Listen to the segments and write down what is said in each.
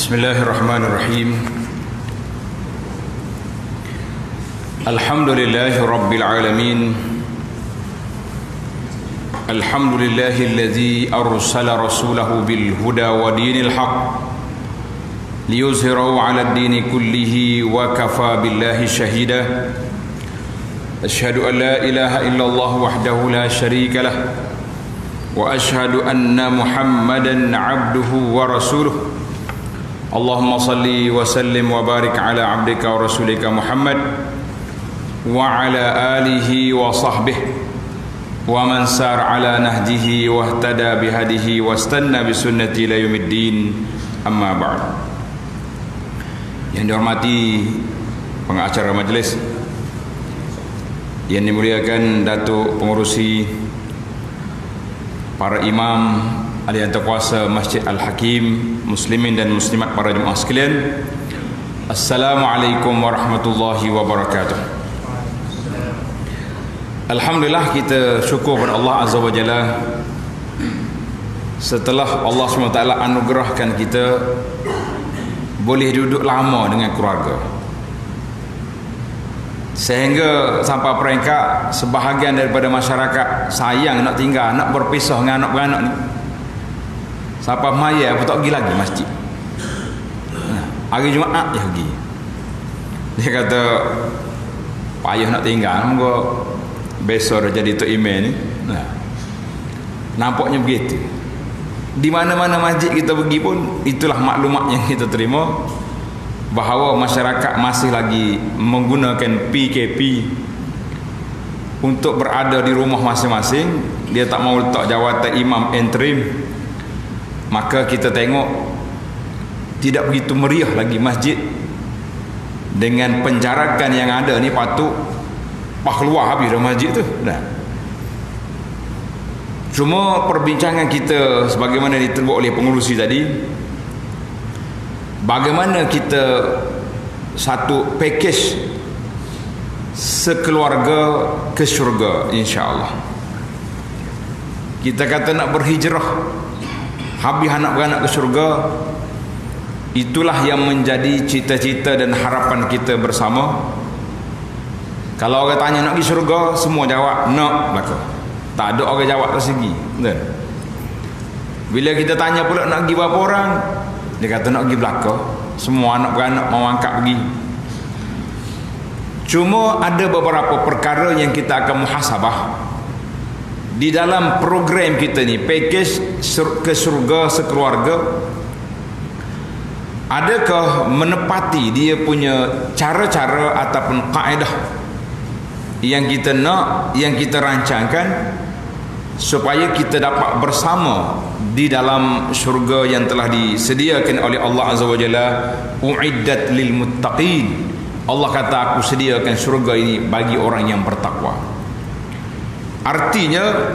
Bismillahirrahmanirrahim. Alhamdulillahi rabbil alamin. Alhamdulillahilladzi arsala rasulahu bil huda wa dinil haqq liyuzhirahu 'ala ad-dini kullihi wa kafa billahi shahida. Asyhadu an la ilaha illallah wahdahu la syarika lah wa asyhadu anna Muhammadan 'abduhu wa rasuluh. Allahumma salli wa sallim wa barik ala 'abdika wa rasulika Muhammad wa ala alihi wa sahbihi wa man sar ala nahjihi wa ihtada bihadihi wa istanna bi sunnati ila yaumiddin. Amma ba'd. Yang dihormati pengacara majlis, yang dimuliakan Datuk Pengerusi, para imam, ahli kuasa Masjid Al-Hakim, muslimin dan muslimat, para jemaah sekalian, Assalamualaikum warahmatullahi wabarakatuh. Alhamdulillah, kita syukur kepada Allah Azza wa Jalla setelah Allah SWT anugerahkan kita boleh duduk lama dengan keluarga, sehingga sampai peringkat sebahagian daripada masyarakat sayang nak tinggal, nak berpisah dengan anak-beranak ni. Sampai maya pun tak pergi lagi masjid. Hari Jumaat dia pergi. Dia kata payah nak tinggal, moga besok dah jadi tok imam ni. Nampaknya begitu. Di mana-mana masjid kita pergi pun itulah maklumat yang kita terima, bahawa masyarakat masih lagi menggunakan PKP untuk berada di rumah masing-masing. Dia tak mau letak jawatan imam interim. Maka kita tengok tidak begitu meriah lagi masjid. Dengan penjarakan yang ada ni, patut keluar habis dari masjid tu. Cuma perbincangan kita sebagaimana diterbuat oleh pengurusi tadi, bagaimana kita satu package sekeluarga ke syurga, insya-Allah. Kita kata nak berhijrah, habis anak beranak ke syurga. Itulah yang menjadi cita-cita dan harapan kita bersama. Kalau orang tanya nak pergi syurga, semua jawab nak belaka. Tak ada orang jawab tak segi. Bila kita tanya pula nak pergi berapa orang, dia kata nak pergi belaka. Semua anak beranak mau angkat pergi. Cuma ada beberapa perkara yang kita akan muhasabah di dalam program kita ni, package ke syurga sekeluarga. Adakah menepati dia punya cara-cara ataupun kaedah yang kita nak, yang kita rancangkan, supaya kita dapat bersama di dalam syurga yang telah disediakan oleh Allah Azza wa Jalla. Uiddat lil muttaqin. Allah kata, aku sediakan syurga ini bagi orang yang bertakwa. Artinya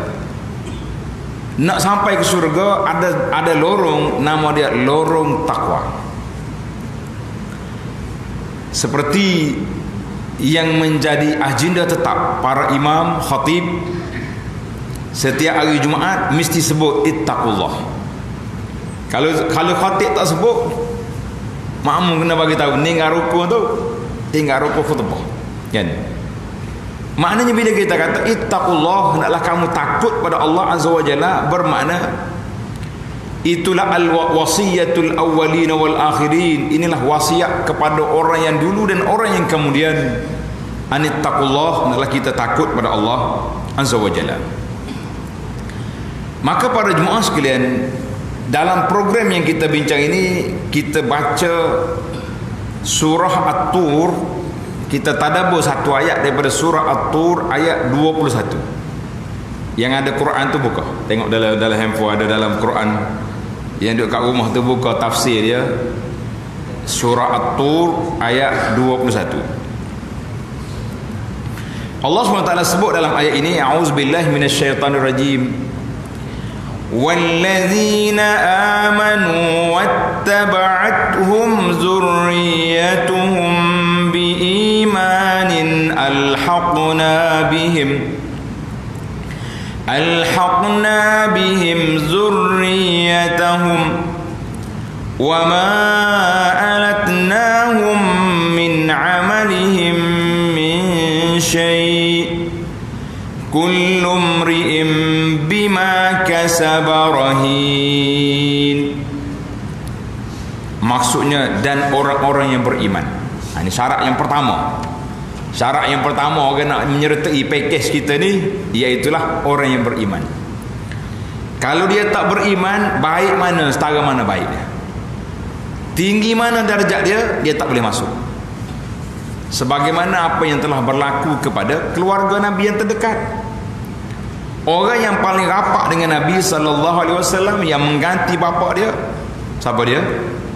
nak sampai ke syurga ada lorong, nama dia lorong takwa. Seperti yang menjadi agenda tetap para imam, khatib, setiap hari Jumaat mesti sebut ittaqullah. Kalau khatib tak sebut, makmum kena bagi tahu, tinggal rukun tu, tinggal rukun khutbah, kan? Maknanya bila kita kata ittaqullah, hendaklah kamu takut pada Allah Azza wa Jalla, bermakna itulah al-wasiyatul awwalin wal akhirin. Inilah wasiat kepada orang yang dulu dan orang yang kemudian. Anittaqullah, hendaklah kita takut pada Allah Azza wa Jalla. Maka para jemaah sekalian, dalam program yang kita bincang ini, kita baca surah At-Tur. Kita tadabbur satu ayat daripada surah At-Tur, ayat 21. Yang ada Quran tu buka, tengok dalam handphone ada dalam Quran. Yang duduk kat rumah tu buka tafsir dia, surah At-Tur ayat 21. Allah SWT sebut dalam ayat ini, a'udzubillahi minasyaitanirrajim. وَالَّذِينَ آمَنُوا وَاتَّبَعَتْهُمْ ذُرِّيَّتُهُمْ بِإِيمَانٍ أَلْحَقْنَا بِهِمْ ذُرِّيَّتَهُمْ wa ma alatnahum min amalihim min syai' kullu imri'in bima kasaba rahin. Maksudnya dan orang-orang yang beriman. Ini syarat yang pertama. Syarat yang pertama orang nak menyertai pakej kita ni, iaitulah orang yang beriman. Kalau dia tak beriman, baik mana, setara mana baik dia, tinggi mana darjat dia tak boleh masuk. Sebagaimana apa yang telah berlaku kepada keluarga Nabi yang terdekat. Orang yang paling rapat dengan Nabi SAW yang mengganti bapa dia, siapa dia?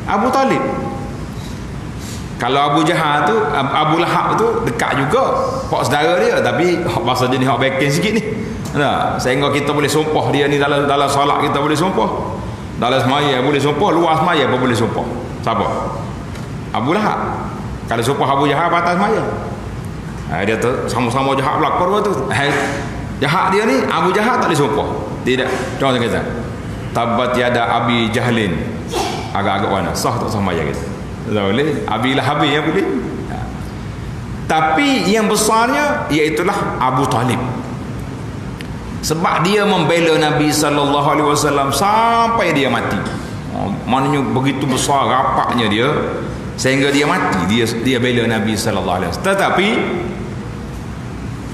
Abu Talib. Kalau Abu Jahal tu, Abu Lahab tu dekat juga pak saudara dia, tapi bahasa jenis hak backing sikit ni. Nah, sehingga kita boleh sumpah dia ni dalam solat kita boleh sumpah. Dalam semaya boleh sumpah, luar semaya pun boleh sumpah. Siapa? Abu Lahab. Kalau sumpah Abu Jahal batas semaya. Dia tu sama-sama jahat pelakor tu. Jahat dia ni Abu Jahal tak boleh sumpah. Tidak. Contoh kata, tabat yada Abi Jahlin. Agak-agak mana? Sah tak semaya kita. Tak boleh. Abi Lahab ya boleh. Tapi yang besarnya iaitulah Abu Talib. Sebab dia membela Nabi SAW sampai dia mati. Maknanya begitu besar rapaknya dia sehingga dia mati. Dia bela Nabi SAW. Tetapi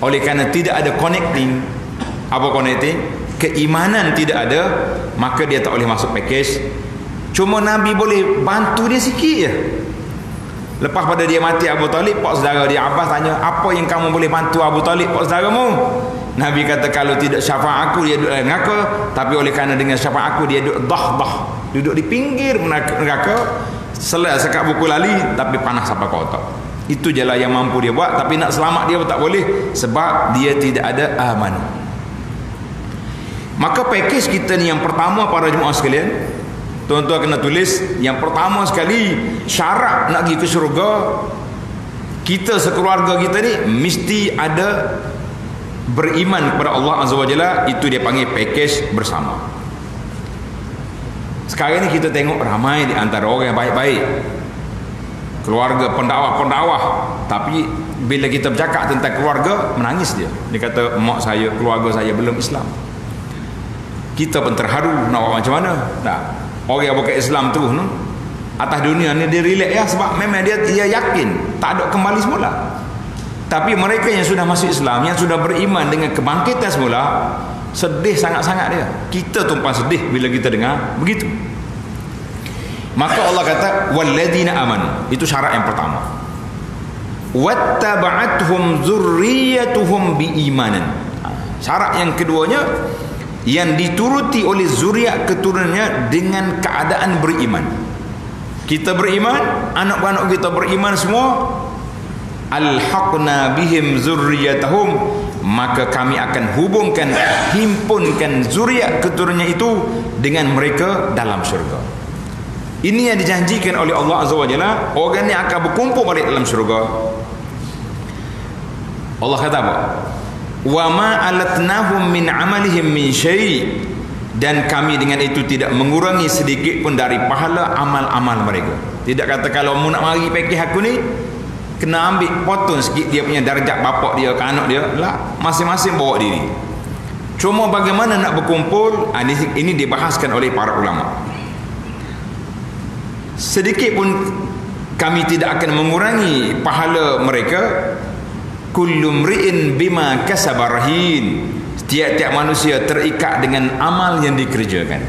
oleh kerana tidak ada connecting, apa connecting? Keimanan tidak ada, maka dia tak boleh masuk package. Cuma Nabi boleh bantu dia sikit je. Lepas pada dia mati Abu Talib, pak saudara dia Abbas tanya, apa yang kamu boleh bantu Abu Talib pak saudaramu? Nabi kata, kalau tidak syafaat aku dia duduk dalam neraka, tapi oleh kerana dengan syafaat aku dia duduk duduk di pinggir neraka, selai sekat buku lali, tapi panas sampai kotak. Itu je lah yang mampu dia buat. Tapi nak selamat dia pun tak boleh, sebab dia tidak ada aman. Maka pakej kita ni yang pertama para jemaah sekalian, tuan-tuan kena tulis, yang pertama sekali syarat nak pergi ke syurga, kita sekeluarga kita ni mesti ada beriman kepada Allah Azza wa Jalla. Itu dia panggil pakej bersama. Sekarang ni kita tengok ramai di antara orang yang baik-baik, keluarga pendakwah-pendakwah, tapi bila kita bercakap tentang keluarga, menangis dia. Dia kata, mak saya, keluarga saya belum Islam. Kita pun terharu, nak buat macam mana? Tak. Orang yang bukan Islam terus no? Atas dunia ni dia relax ya, sebab memang dia yakin tak ada kembali semula. Tapi mereka yang sudah masuk Islam, yang sudah beriman dengan kebangkitan semula, sedih sangat-sangat dia. Kita tumpang sedih bila kita dengar begitu. Maka Allah kata walladzina amanu, itu syarat yang pertama. Wattaba'athum dzurriyyatuhum biimanin. Syarat yang keduanya, yang dituruti oleh zuriat keturunannya dengan keadaan beriman. Kita beriman, anak-anak kita beriman semua, alhaqna bihim zurriyatahum, maka kami akan hubungkan, himpunkan zuriat keturunannya itu dengan mereka dalam syurga. Ini yang dijanjikan oleh Allah Azza wa Jalla, orang ni akan berkumpul balik dalam syurga. Allah kata apa? Wa ma alatnahum min amalihim min syai', dan kami dengan itu tidak mengurangi sedikit pun dari pahala amal-amal mereka. Tidak kata kalau mu nak mari pakej aku ni kena ambil potong sikit dia punya darjat bapak dia ke anak dia, lah, masing-masing bawa diri. Cuma bagaimana nak berkumpul, ini dibahaskan oleh para ulama. Sedikit pun kami tidak akan mengurangi pahala mereka. Kullu mri'in bima kasaba rahin. Setiap manusia terikat dengan amal yang dikerjakan.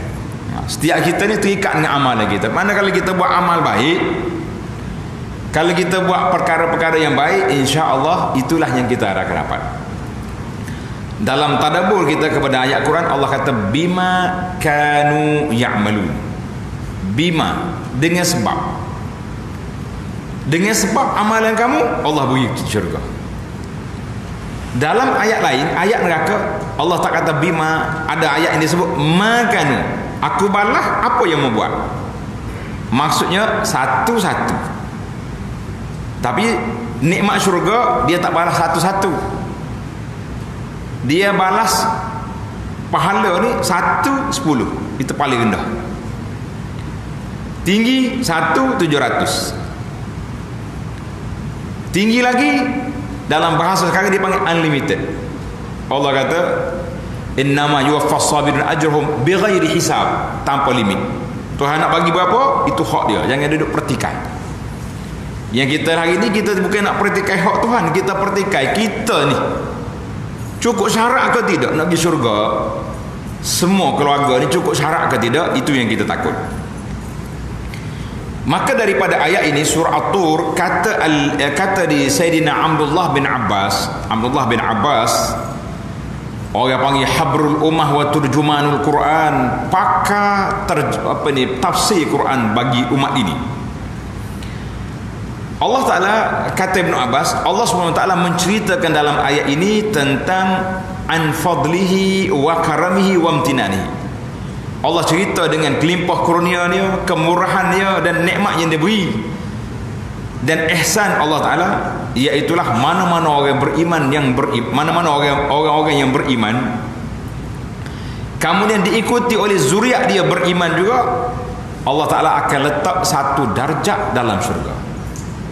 Setiap kita ni terikat dengan amal kita. Mana kalau kita buat amal baik, kalau kita buat perkara-perkara yang baik, insya-Allah itulah yang kita akan dapat. Dalam tadabbur kita kepada ayat Quran, Allah kata bima kanu ya'malun. Bima, dengan sebab. Dengan sebab amalan kamu, Allah beri syurga. Dalam ayat lain, ayat neraka, Allah tak kata bima, ada ayat yang disebut makanu, aku balas apa yang membuat. Maksudnya satu-satu. Tapi nikmat syurga dia tak balas satu-satu. Dia balas pahala ni 1/10. Itu paling rendah. Tinggi 1,700. Tinggi lagi, dalam bahasa sekarang dipanggil unlimited. Allah kata, innama yuwaffas sabirun ajrahum bighairi hisab, tanpa limit. Tuhan nak bagi berapa, itu hak dia. Jangan duduk pertikai. Yang kita hari ni, kita bukan nak pertikai hak Tuhan, kita pertikai kita ni cukup syarat ke tidak nak pergi syurga. Semua keluarga ni cukup syarat ke tidak, itu yang kita takut. Maka daripada ayat ini surah At-Tur, kata di Sayyidina Abdullah bin Abbas, orang panggil habrul ummah wa turjumanul Quran, pakar tafsir Quran bagi umat ini. Allah Ta'ala, kata Ibn Abbas, Allah SWT menceritakan dalam ayat ini tentang an fadlihi wa karamihi wa amtinanihi. Allah cerita dengan kelimpah kurnia-Nya, kemurahan-Nya dan nikmat yang dia beri. Dan ihsan Allah Ta'ala, iaitulah mana-mana orang beriman mana-mana orang-orang yang beriman, kemudian diikuti oleh zuriat dia beriman juga, Allah Ta'ala akan letak satu darjat dalam syurga.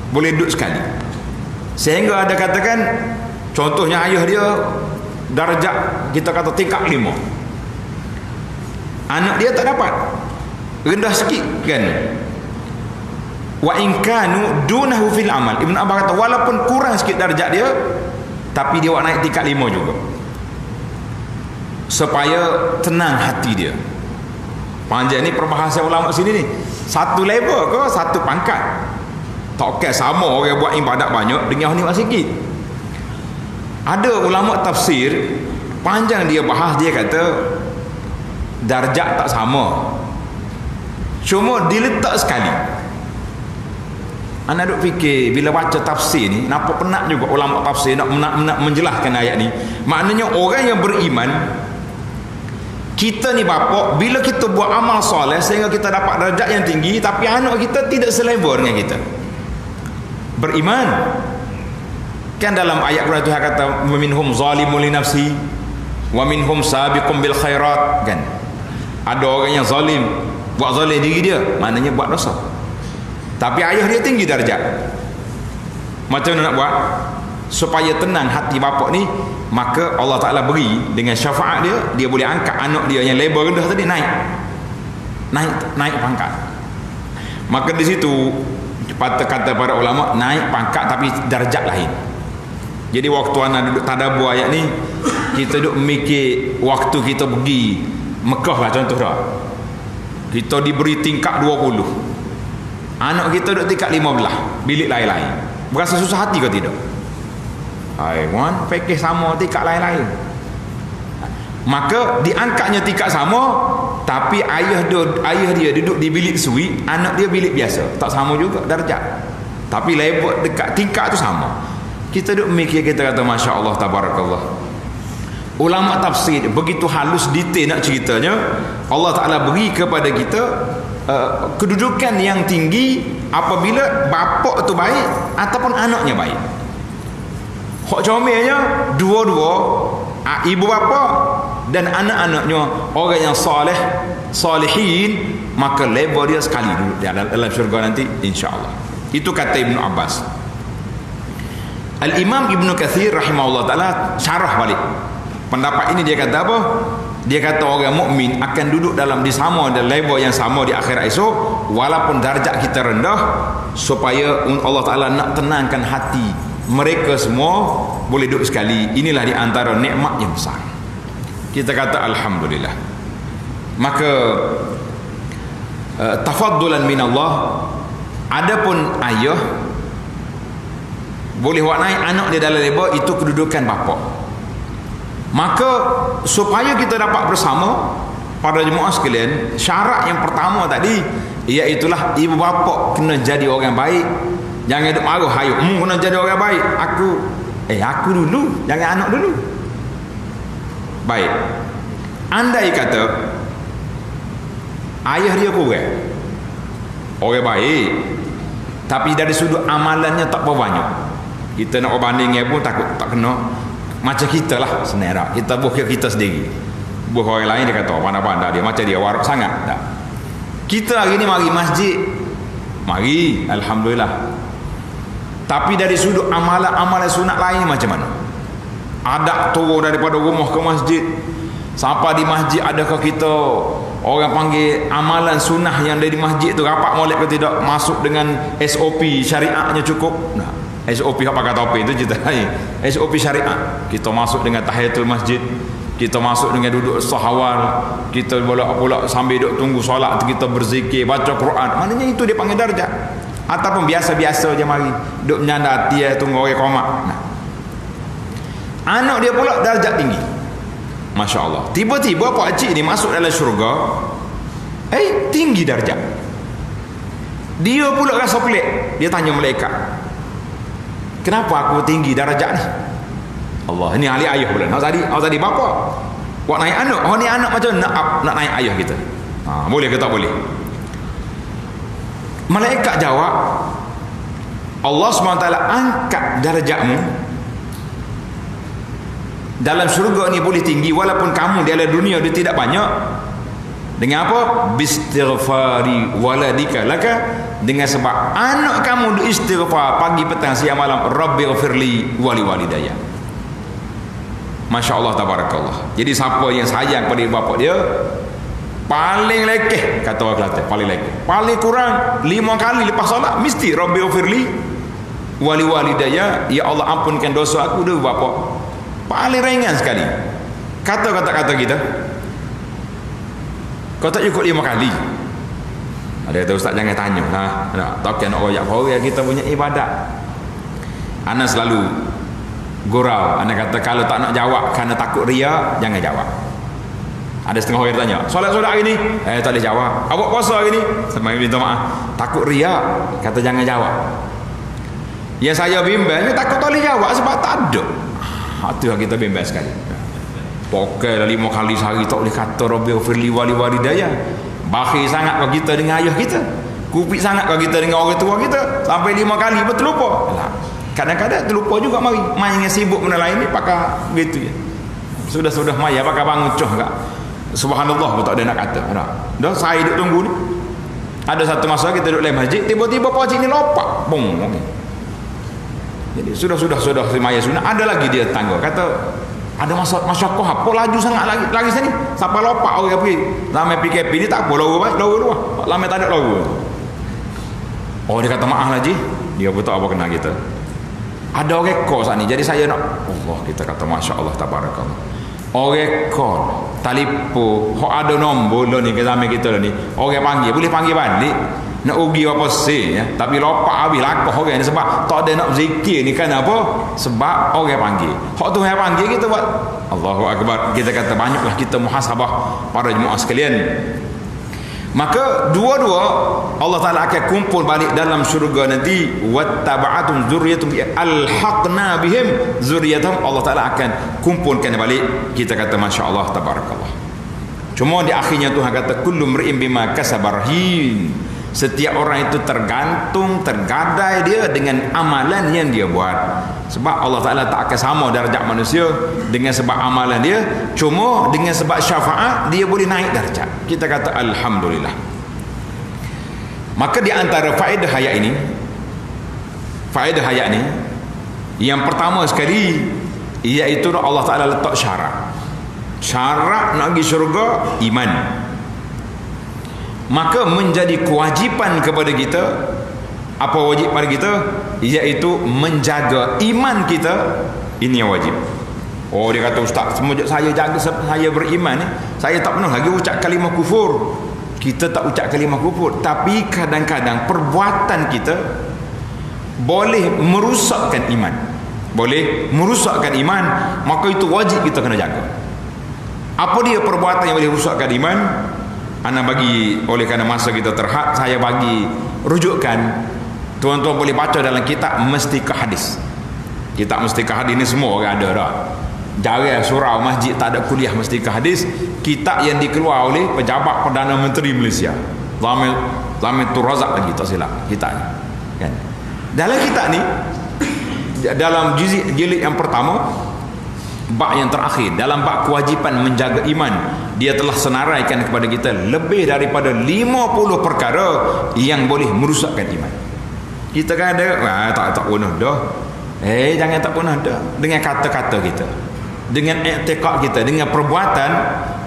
Boleh duduk sekali. Sehingga ada katakan, contohnya ayah dia darjat, kita kata tingkat 5. Anak dia tak dapat, rendah sikit kan. Wa in kanu dunahu fil amal. Ibn Abbas kata walaupun kurang sikit darjat dia, tapi dia naik tingkat 5 juga, supaya tenang hati dia. Panjang ni perbahasan ulama sini ni, satu level ke satu pangkat. Tak okay, sama orang buat ibadat banyak dengan ni sikit. Ada ulama tafsir panjang dia bahas, dia kata darjat tak sama, cuma diletak sekali. Anda duk fikir bila baca tafsir ni, nampak penat juga ulama tafsir nak menjelaskan ayat ni. Maknanya orang yang beriman, kita ni bapak, bila kita buat amal soleh sehingga kita dapat darjat yang tinggi, tapi anak kita tidak selevel dengan kita. Beriman kan dalam ayat Quran Tuhan kata minhum zalimun li nafsi wa minhum sabiqun bil khairat kan. Ada orang yang zalim, buat zalim diri dia, maknanya buat dosa, tapi ayah dia tinggi darjat. Macam mana nak buat supaya tenang hati bapak ni? Maka Allah Ta'ala beri dengan syafaat dia, dia boleh angkat anak dia yang level rendah tadi naik pangkat. Maka di situ kata para ulama, naik pangkat tapi darjat lain. Jadi waktu anak duduk tadabbur ayat ni, kita duduk mikir waktu kita pergi Mekah lah contoh dah, kita diberi tingkat 20, anak kita duduk tingkat 15, bilik lain-lain, berasa susah hati ke tidak? Haiwan fikir sama tingkat lain-lain. Maka diangkatnya tingkat sama, tapi ayah dia duduk di bilik suite, anak dia bilik biasa, tak sama juga darjat, tapi level dekat tingkat tu sama. Kita duduk mikir, kita kata Masya Allah tabarakallah. Ulama tafsir begitu halus detail nak ceritanya. Allah Ta'ala beri kepada kita kedudukan yang tinggi apabila bapak tu baik ataupun anaknya baik. Hak comelnya dua-dua, ibu bapa dan anak-anaknya orang yang soleh, solehin, maka level dia sekali dulu dalam syurga nanti insya-Allah. Itu kata Ibn Abbas. Al-Imam Ibn Kathir rahimahullah ta'ala syarah balik pendapat ini. Dia kata apa? Dia kata orang mukmin akan duduk dalam level yang sama di akhirat esok, walaupun darjat kita rendah, supaya Allah Ta'ala nak tenangkan hati mereka semua boleh duduk sekali. Inilah di antara nikmat yang besar. Kita kata alhamdulillah. Maka tafaddulan minallah, adapun ayah boleh buat naik anak dia dalam level, itu kedudukan bapa. Maka supaya kita dapat bersama pada jemaah sekalian, syarat yang pertama tadi iaitulah ibu bapa kena jadi orang baik. Jangan duk marah, hayo kena jadi orang baik, aku dulu, jangan anak dulu. Baik, andai kata ayah dia orang baik, tapi dari sudut amalannya tak banyak, kita nak bandingnya pun takut tak kena. Macam kita lah senera, kita buh kita sendiri, buh orang lain dia kata pandai-pandai dia, macam dia warak sangat tak. Kita hari ni mari masjid, mari, alhamdulillah. Tapi dari sudut amalan-amalan sunat lain macam mana? Ada turun daripada rumah ke masjid, sampai di masjid adakah kita orang panggil amalan sunnah yang dari masjid tu rapat molek ke tidak, masuk dengan SOP syariatnya cukup? Nah, SOP apa kata apa itu cerita lain. SOP syariat, kita masuk dengan tahiyatul masjid, kita masuk dengan duduk sahawal, kita pula sambil duduk tunggu solat kita berzikir, baca Quran. Maknanya itu dia panggil darjat. Ataupun biasa-biasa je mari duduk menyandar dia tunggu orang komak. Nah, anak dia pula darjat tinggi, Masya Allah. Tiba-tiba pak cik ni masuk dalam syurga, tinggi darjat. Dia pula rasa pelik. Dia tanya malaikat, kenapa aku tinggi darjat ni? Allah, ini ahli ayah pula. Awak tadi bapa, awak naik anak. Ni anak macam nak naik ayah kita. Boleh ke tak boleh? Malaikat jawab, Allah SWT angkat darjatmu dalam syurga ni boleh tinggi walaupun kamu di alam dunia dia tidak banyak. Dengan apa? Bistighfari waladika laka, dengan sebab anak kamu istighfar pagi petang siang malam, Rabbighfirli wali walidayya. Masya Allah, tabarakallah. Jadi siapa yang sayang pada bapa dia, paling lekeh, kata orang Kelantan, paling lekeh, paling kurang 5 kali lepas solat mesti Rabbighfirli wali walidayya, ya Allah ampunkan dosa aku dan bapa. Paling ringan sekali. Kata-kata kita, kau tak cukup 5 kali. Ada kata, ustaz jangan tanya lah, tak nak royak orang kita punya ibadat. Ana selalu gurau, ana kata kalau tak nak jawab kerana takut ria, jangan jawab. Ada setengah orang tanya, solat-solat hari ni? Tak boleh jawab. Awak puasa hari ni? Sampai minta maaf, takut ria, kata jangan jawab. Yang saya bimbang ni takut tak boleh jawab sebab tak ada. Itu yang kita bimbang sekali. Pokai 5 kali sehari tak boleh kata Rabbighfirli wali walidayya. Bakhil sangat kalau kita dengan ayah kita, kupik sangat kalau kita dengan orang tua kita, sampai 5 kali betul lupa. Kadang-kadang terlupa juga mari main yang sibuk benda lain ni pakai gitu ya. Sudah maya pakai bangun coh kak. Subhanallah pun tak ada nak kata. Dah saya duduk tunggu ni. Ada satu masa kita duduk dalam masjid, tiba-tiba pak cik ni lompat. Bong. Jadi sudah si maya sunat, ada lagi dia tangga. Kata ada masyarakat apa laju sangat lagi sini. Sampai lompat orang pergi. Lama PKP ni tak apa lagu luar. Lama tak ada lagu. Oh dia kata maaf lah Ji. Dia pun tak apa kena kita. Ada orang call saat ni. Jadi saya nak Allah, kita kata Masya Allah tabarakallah. Orang call telefon, ada nombor lah ni ke zaman kita lah ni. Orang panggil, boleh panggil balik. Nak ugi apa sih ya. Tapi lopak habis lakah orang ni sebab tak ada nak zikir ni kan apa? Sebab orang panggil. Hak tu yang panggil kita buat Allahu Akbar. Kita kata banyaklah kita muhasabah para jemaah sekalian. Maka dua-dua Allah Ta'ala akan kumpul balik dalam syurga nanti. Wattaba'atum zurriyatum alhaqna bihim zurriyatum. Allah Ta'ala akan kumpulkan balik. Kita kata Masya Allah tabarakallah. Cuma di akhirnya Tuhan kata kullu mri'in bima kasaba rahin. Setiap orang itu tergadai dia dengan amalan yang dia buat. Sebab Allah Ta'ala tak akan sama darjat manusia dengan sebab amalan dia. Cuma dengan sebab syafaat dia boleh naik darjat. Kita kata Alhamdulillah. Maka di antara faedah ayat ini, yang pertama sekali, iaitu Allah Ta'ala letak syarat nak pergi syurga, iman. Maka menjadi kewajipan kepada kita. Apa wajib pada kita? Iaitu menjaga iman kita. Ini yang wajib. Oh dia kata ustaz, semenjak saya jaga saya beriman ni, saya tak pernah lagi ucap kalimah kufur. Kita tak ucap kalimah kufur, tapi kadang-kadang perbuatan kita boleh merosakkan iman. Maka itu wajib kita kena jaga. Apa dia perbuatan yang boleh merosakkan iman? Ana bagi, oleh kerana masa kita terhad, saya bagi rujukan. Tuan-tuan boleh baca dalam kitab Mestika Hadis. Kitab Mestika Hadis ni semua orang ada dah. Jarang surau masjid tak ada kuliah Mestika Hadis. Kitab yang dikeluar oleh pejabat Perdana Menteri Malaysia, Zamil Razak lagi tak silap kitab ni kan. Dalam kitab ni, dalam jilid yang pertama, bab yang terakhir dalam bab kewajipan menjaga iman, dia telah senaraikan kepada kita lebih daripada 50 perkara yang boleh merusakkan iman. Kita kan ada tak punah dah. Jangan tak punah dah. Dengan kata-kata kita, dengan i'tiqad kita, dengan perbuatan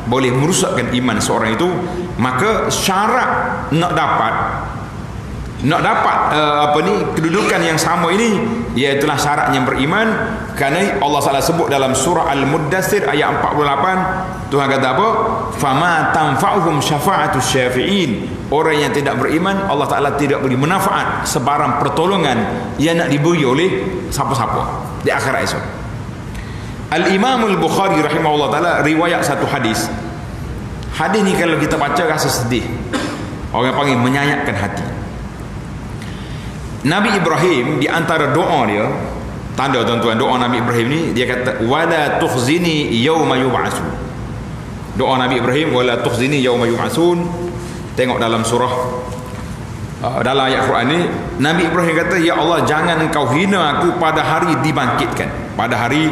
boleh merusakkan iman seorang itu. Maka syarat nak dapat kedudukan yang sama ini, iaitulah syaratnya beriman. Kerana Allah Taala sebut dalam surah Al-Muddathir ayat 48, Tuhan kata apa? Fama tanfa'uhum syafa'atus syafi'in. Orang yang tidak beriman, Allah Taala tidak beri manfaat sebarang pertolongan yang nak diberi oleh siapa-siapa di akhirat esok. Al-Imam Al-Bukhari rahimahullah taala riwayat satu hadis. Hadis ni kalau kita baca rasa sedih. Orang panggil menyayatkan hati. Nabi Ibrahim di antara doa dia, tanda tuan-tuan doa Nabi Ibrahim ni, dia kata wala tukhzini yauma yub'atsun. Doa Nabi Ibrahim wala tukhzini yauma yub'atsun. Tengok dalam surah dalam ayat Quran ni, Nabi Ibrahim kata, ya Allah, jangan engkau hina aku pada hari dibangkitkan. Pada hari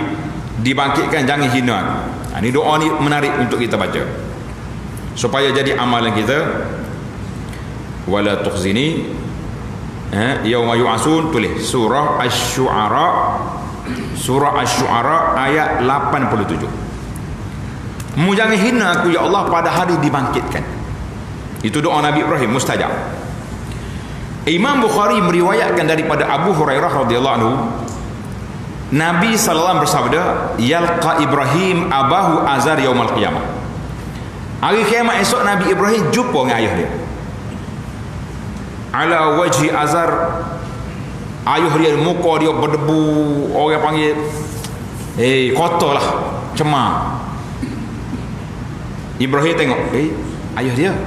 dibangkitkan jangan hina aku. Ini doa ni menarik untuk kita baca supaya jadi amalan kita. Wala tukhzini yauma yub'atsun, tulis surah Asy-Syu'ara ayat 87. Mu jangan hina aku ya Allah pada hari dibangkitkan. Itu doa Nabi Ibrahim mustajab. Imam Bukhari meriwayatkan daripada Abu Hurairah radhiyallahu anhu, Nabi sallallahu alaihi wasallam bersabda, yalqa Ibrahim abahu azar yaumal qiyamah. Hari kiamat esok Nabi Ibrahim jumpa dengan ayah dia. Ala wajhi azar, ayuh dia muka dia berdebu, orang panggil kotor lah, cemar. Ibrahim tengok ayuh dia,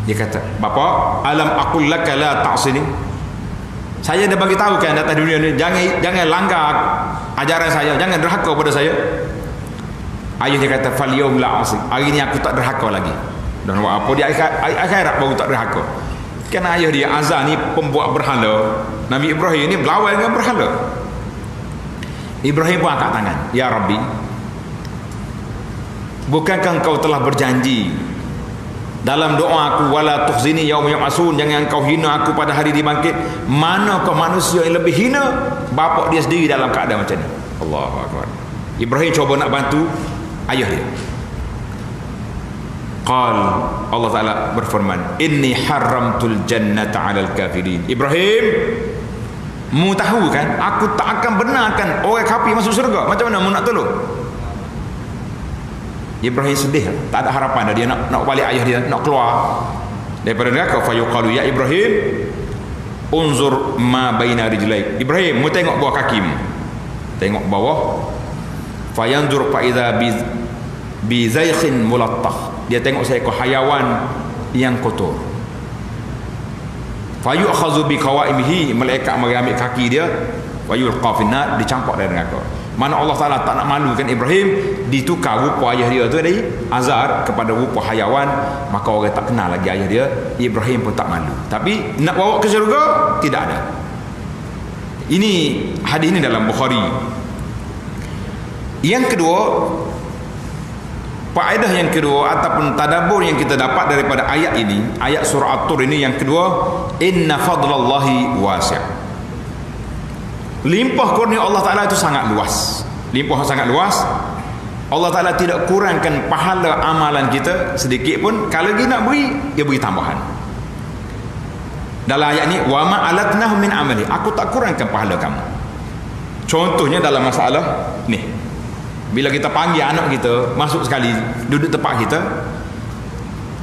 dia kata, bapa, alam aqul laka la ta'sini. Saya dah bagi tahu kan atas dunia ni, jangan langgar ajaran saya, jangan derhaka pada saya. Ayuh dia kata, fal yaum la asik, hari ni aku tak derhaka lagi. Dan buat apa, di akhirat baru tak derhaka. Kerana ayah dia Azar ni pembuat berhala. Nabi Ibrahim ni berlawan dengan berhala. Ibrahim pun angkat tangan, ya Rabbi, bukankah engkau telah berjanji dalam doa aku, wala tukhzini yauma yub'atsun, jangan engkau hina aku pada hari dibangkit. Manakah manusia yang lebih hina? Bapa dia sendiri dalam keadaan macam ni. Allahu akbar. Ibrahim cuba nak bantu ayah dia. Qal, Allah Ta'ala berfirman, inni haramtul jannata 'alal kafirin. Ibrahim, mu tahu kan aku tak akan benarkan orang kafir masuk syurga. Macam mana mu nak tolong? Ibrahim sedih, tak ada harapan dah. Dia nak balik ayah dia, nak keluar daripada neraka. Fa yuqalu ya Ibrahim unzur ma baina rijlaik. Ibrahim, mu tengok bawah kakimu. Tengok bawah. Fa yanzur fa idza bi zaykhin mulattah. Dia tengok seekor hayawan yang kotor. Fa yu'khazu bi qawaimihi, malaikat mari ambil kaki dia, wa yulqa fi nar, dicampak dari neraka. Mana Allah Taala tak nak malukan Ibrahim, ditukar rupa ayah dia tu dari Azar kepada rupa hayawan, maka orang tak kenal lagi ayah dia. Ibrahim pun tak malu. Tapi nak bawa ke syurga tidak ada. Ini hadis ini dalam Bukhari. Yang kedua, faedah yang kedua ataupun tadabbur yang kita dapat daripada ayat ini, ayat surah At-Tur ini yang kedua, inna fadlallahi wasi'. Limpah kurnia Allah Ta'ala itu sangat luas. Limpah sangat luas. Allah Ta'ala tidak kurangkan pahala amalan kita sedikit pun. Kalau dia nak beri, dia beri tambahan. Dalam ayat ni, wa ma'alatnahu min amali, aku tak kurangkan pahala kamu. Contohnya dalam masalah ni, bila kita panggil anak kita masuk sekali duduk tempat kita,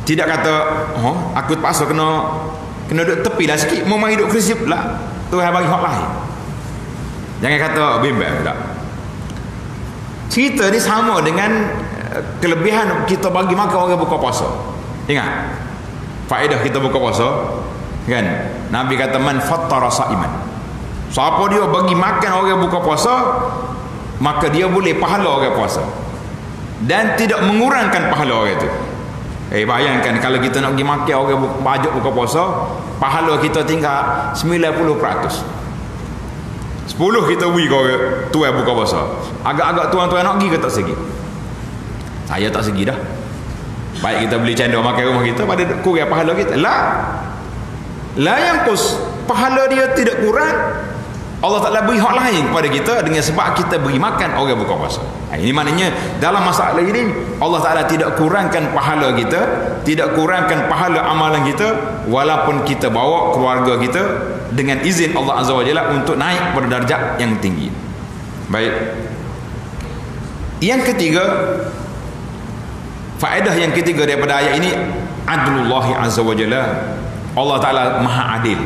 tidak kata aku terpaksa kena duduk tepi lah sikit, mau main duduk kerusi pula, Tuhan bagi hak lain. Jangan kata bimbang tak. Cerita ni sama dengan kelebihan kita bagi makan orang buka puasa. Ingat faedah kita buka puasa kan, Nabi kata man fattara sa'iman, siapa dia bagi makan orang buka puasa, maka dia boleh pahala orang puasa dan tidak mengurangkan pahala orang itu. Bayangkan kalau kita nak pergi makan orang bajuk buka puasa, pahala kita tinggal 90%. 10 kita beri kau tuan buka puasa. Agak-agak tuan-tuan nak pergi ke tak segi? Saya tak segi dah. Baik kita beli cendol makan rumah kita pada kurang pahala kita. La yang kus, pahala dia tidak kurang. Allah Ta'ala beri hak lain kepada kita dengan sebab kita beri makan orang buka puasa. Ini maknanya dalam masalah ini Allah Ta'ala tidak kurangkan pahala kita, tidak kurangkan pahala amalan kita, walaupun kita bawa keluarga kita dengan izin Allah Azza wa Jalla untuk naik pada darjat yang tinggi. Baik. Yang ketiga, faedah yang ketiga daripada ayat ini, adlullahi Azza wa Jalla. Allah Ta'ala maha adil.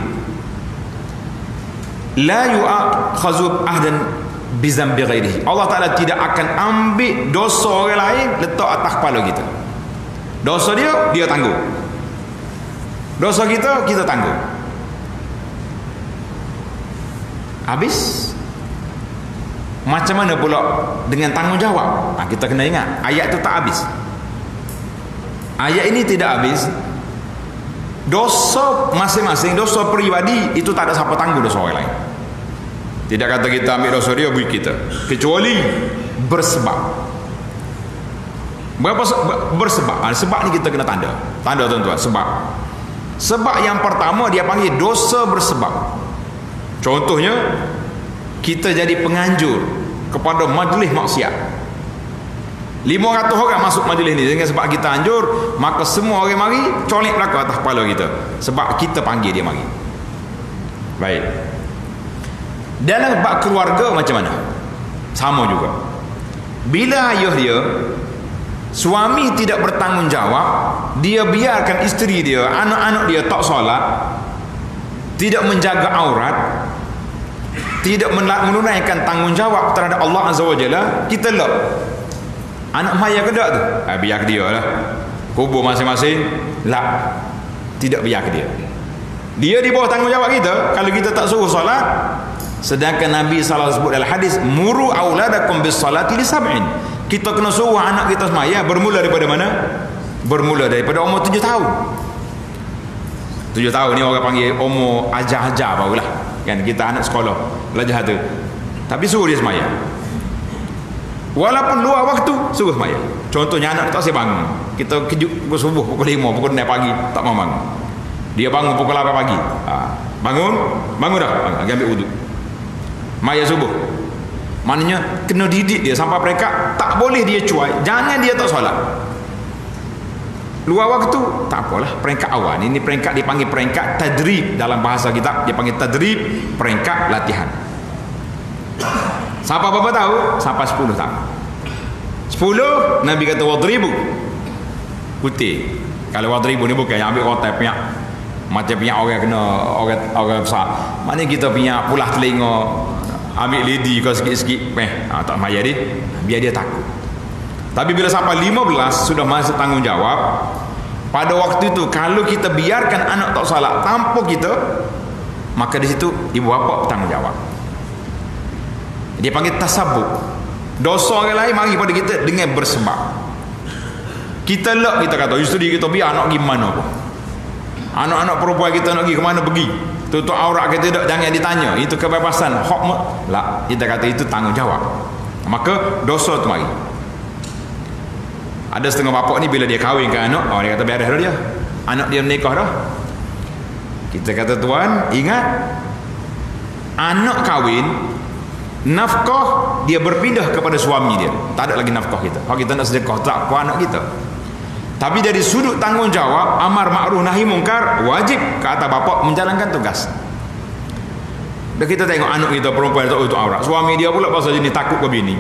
La yu'akhazu ahdan bizambi ghairihi. Allah Ta'ala tidak akan ambil dosa orang lain letak atas kepala kita. Dosa dia tanggung. Dosa kita tanggung. Habis macam mana pula dengan tanggungjawab? Kita kena ingat ayat itu tak habis. Ayat ini tidak habis. Dosa masing-masing, dosa peribadi itu tak ada siapa tanggung dosa orang lain. Tidak kata kita ambil dosa dia beri kita, kecuali bersebab. Berapa bersebab? Sebab ni kita kena tanda tuan-tuan. Sebab yang pertama dia panggil dosa bersebab. Contohnya kita jadi penganjur kepada majlis maksiat. 500 orang masuk majlis ni dengan sebab kita anjur, maka semua orang mari colek belakang atas kepala kita sebab kita panggil dia mari. Baik. Dalam bab keluarga macam mana? Sama juga. Bila ayah dia, suami tidak bertanggungjawab, dia biarkan isteri dia, anak-anak dia tak solat, tidak menjaga aurat, tidak menunaikan tanggungjawab terhadap Allah Azza wa Jalla, kita lep. Anak maya ke tak tu? Biar dia lah. Kubur masing-masing, lap. Tidak biar dia. Dia di bawah tanggungjawab kita. Kalau kita tak suruh solat, sedangkan Nabi SAW sebut dalam hadis, muru auladakum bis salati li sab'in. Kita kena suruh anak kita semaya bermula daripada mana? Bermula daripada umur 7 tahun. 7 tahun ni orang panggil umur ajar-ajar barulah. Kan kita anak sekolah belajar tu. Tapi suruh dia semaya. Walaupun luar waktu suruh semaya. Contohnya anak tak saya bangun. Kita kejut pukul subuh, pukul 5, pukul 6 pagi tak mau bangun. Dia bangun pukul 8 pagi. Bangun dah. Ambil wuduk. Maya subuh. Maknanya kena didik dia sampai mereka tak boleh dia cuai. Jangan dia tak solat. Luar waktu tak apalah, peringkat awal. Ini peringkat dipanggil peringkat tadrib dalam bahasa kita. Dia panggil tadrib, peringkat latihan. Sampai berapa tahun? Sampai 10 tahun. 10 Nabi kata wadribu. Putih. Kalau wadribu ni bukan yang ambil rotai piak. Macam piak orang kena orang besar. Maknanya kita piak pulah telinga, ambil lidi kau sikit-sikit, tak maya dia. Biar dia takut. Tapi bila sampai 15 sudah masuk tanggungjawab. Pada waktu itu kalau kita biarkan anak tak salat tanpa kita, maka di situ ibu bapa bertanggungjawab. Dia panggil tasabbuh. Dosa orang lain mari pada kita dengan bersebab. Kita lek, kita kata isteri kita biar anak pergi mana pun. Anak-anak perempuan kita nak pergi ke mana pergi. Tutup aurat kita tak, jangan ditanya. Itu kebebasan hak lah. Kita kata itu tanggungjawab. Maka dosa tu mari. Ada setengah bapak ni bila dia kahwin ke anak, dia kata beres dah dia. Anak dia menikah dah. Kita kata tuan, ingat anak kahwin, nafkah dia berpindah kepada suami dia. Tak ada lagi nafkah kita. Kalau kita nak sedekah tak apa anak kita. Tapi dari sudut tanggungjawab amar ma'ruf nahi mungkar, wajib ke atas bapak menjalankan tugas. Dan kita tengok anak kita perempuan tak tutup aurat. Suami dia pula pasal jenis takut ke bini.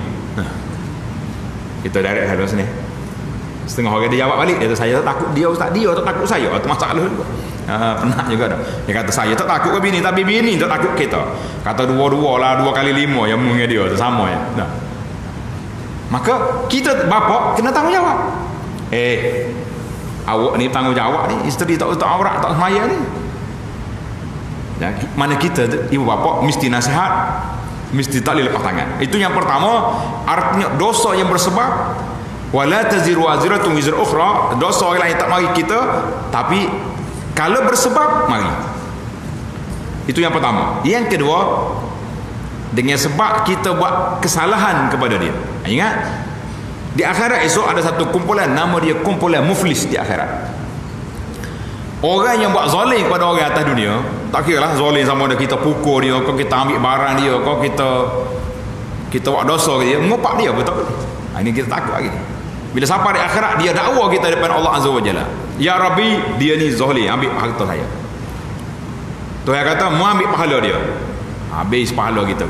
Kita direct habis ni. Setengah orang dia jawab balik, dia kata saya tak takut dia ustaz, dia tak takut saya. Itu masalah juga. Pernah juga dah. Dia kata saya tak takut ke bini, tapi bini tak takut kita. Kata dua-dua lah, 2 kali 5 yang mungkin dia tu sama ya. Nah. Maka kita bapa kena tanggungjawab. Awak ni tanggungjawab ni, isteri tak tutup aurat, tak semaya ni. Dan mana kita ibu bapa mesti nasihat, mesti tak boleh lepas tangan. Itu yang pertama, artinya dosa yang bersebab wala taziru waziratun wizra ukhra, dosa orang lain tak mari kita, tapi kalau bersebab mari. Itu yang pertama. Yang kedua, dengan sebab kita buat kesalahan kepada dia. Ingat, di akhirat esok ada satu kumpulan, nama dia kumpulan muflis di akhirat. Orang yang buat zalim kepada orang atas dunia, tak kira lah zalim sama ada kita pukul dia, kau kita ambil barang dia, kau kita buat dosa ke dia, mengupak dia betul. Ini kita takut lagi. Bila sampai di akhirat, dia dakwa kita depan Allah Azza wa Jalla, ya Rabbi, dia ni zalim, ambil harta saya. Tuhan kata, mau ambil pahala dia, habis pahala kita.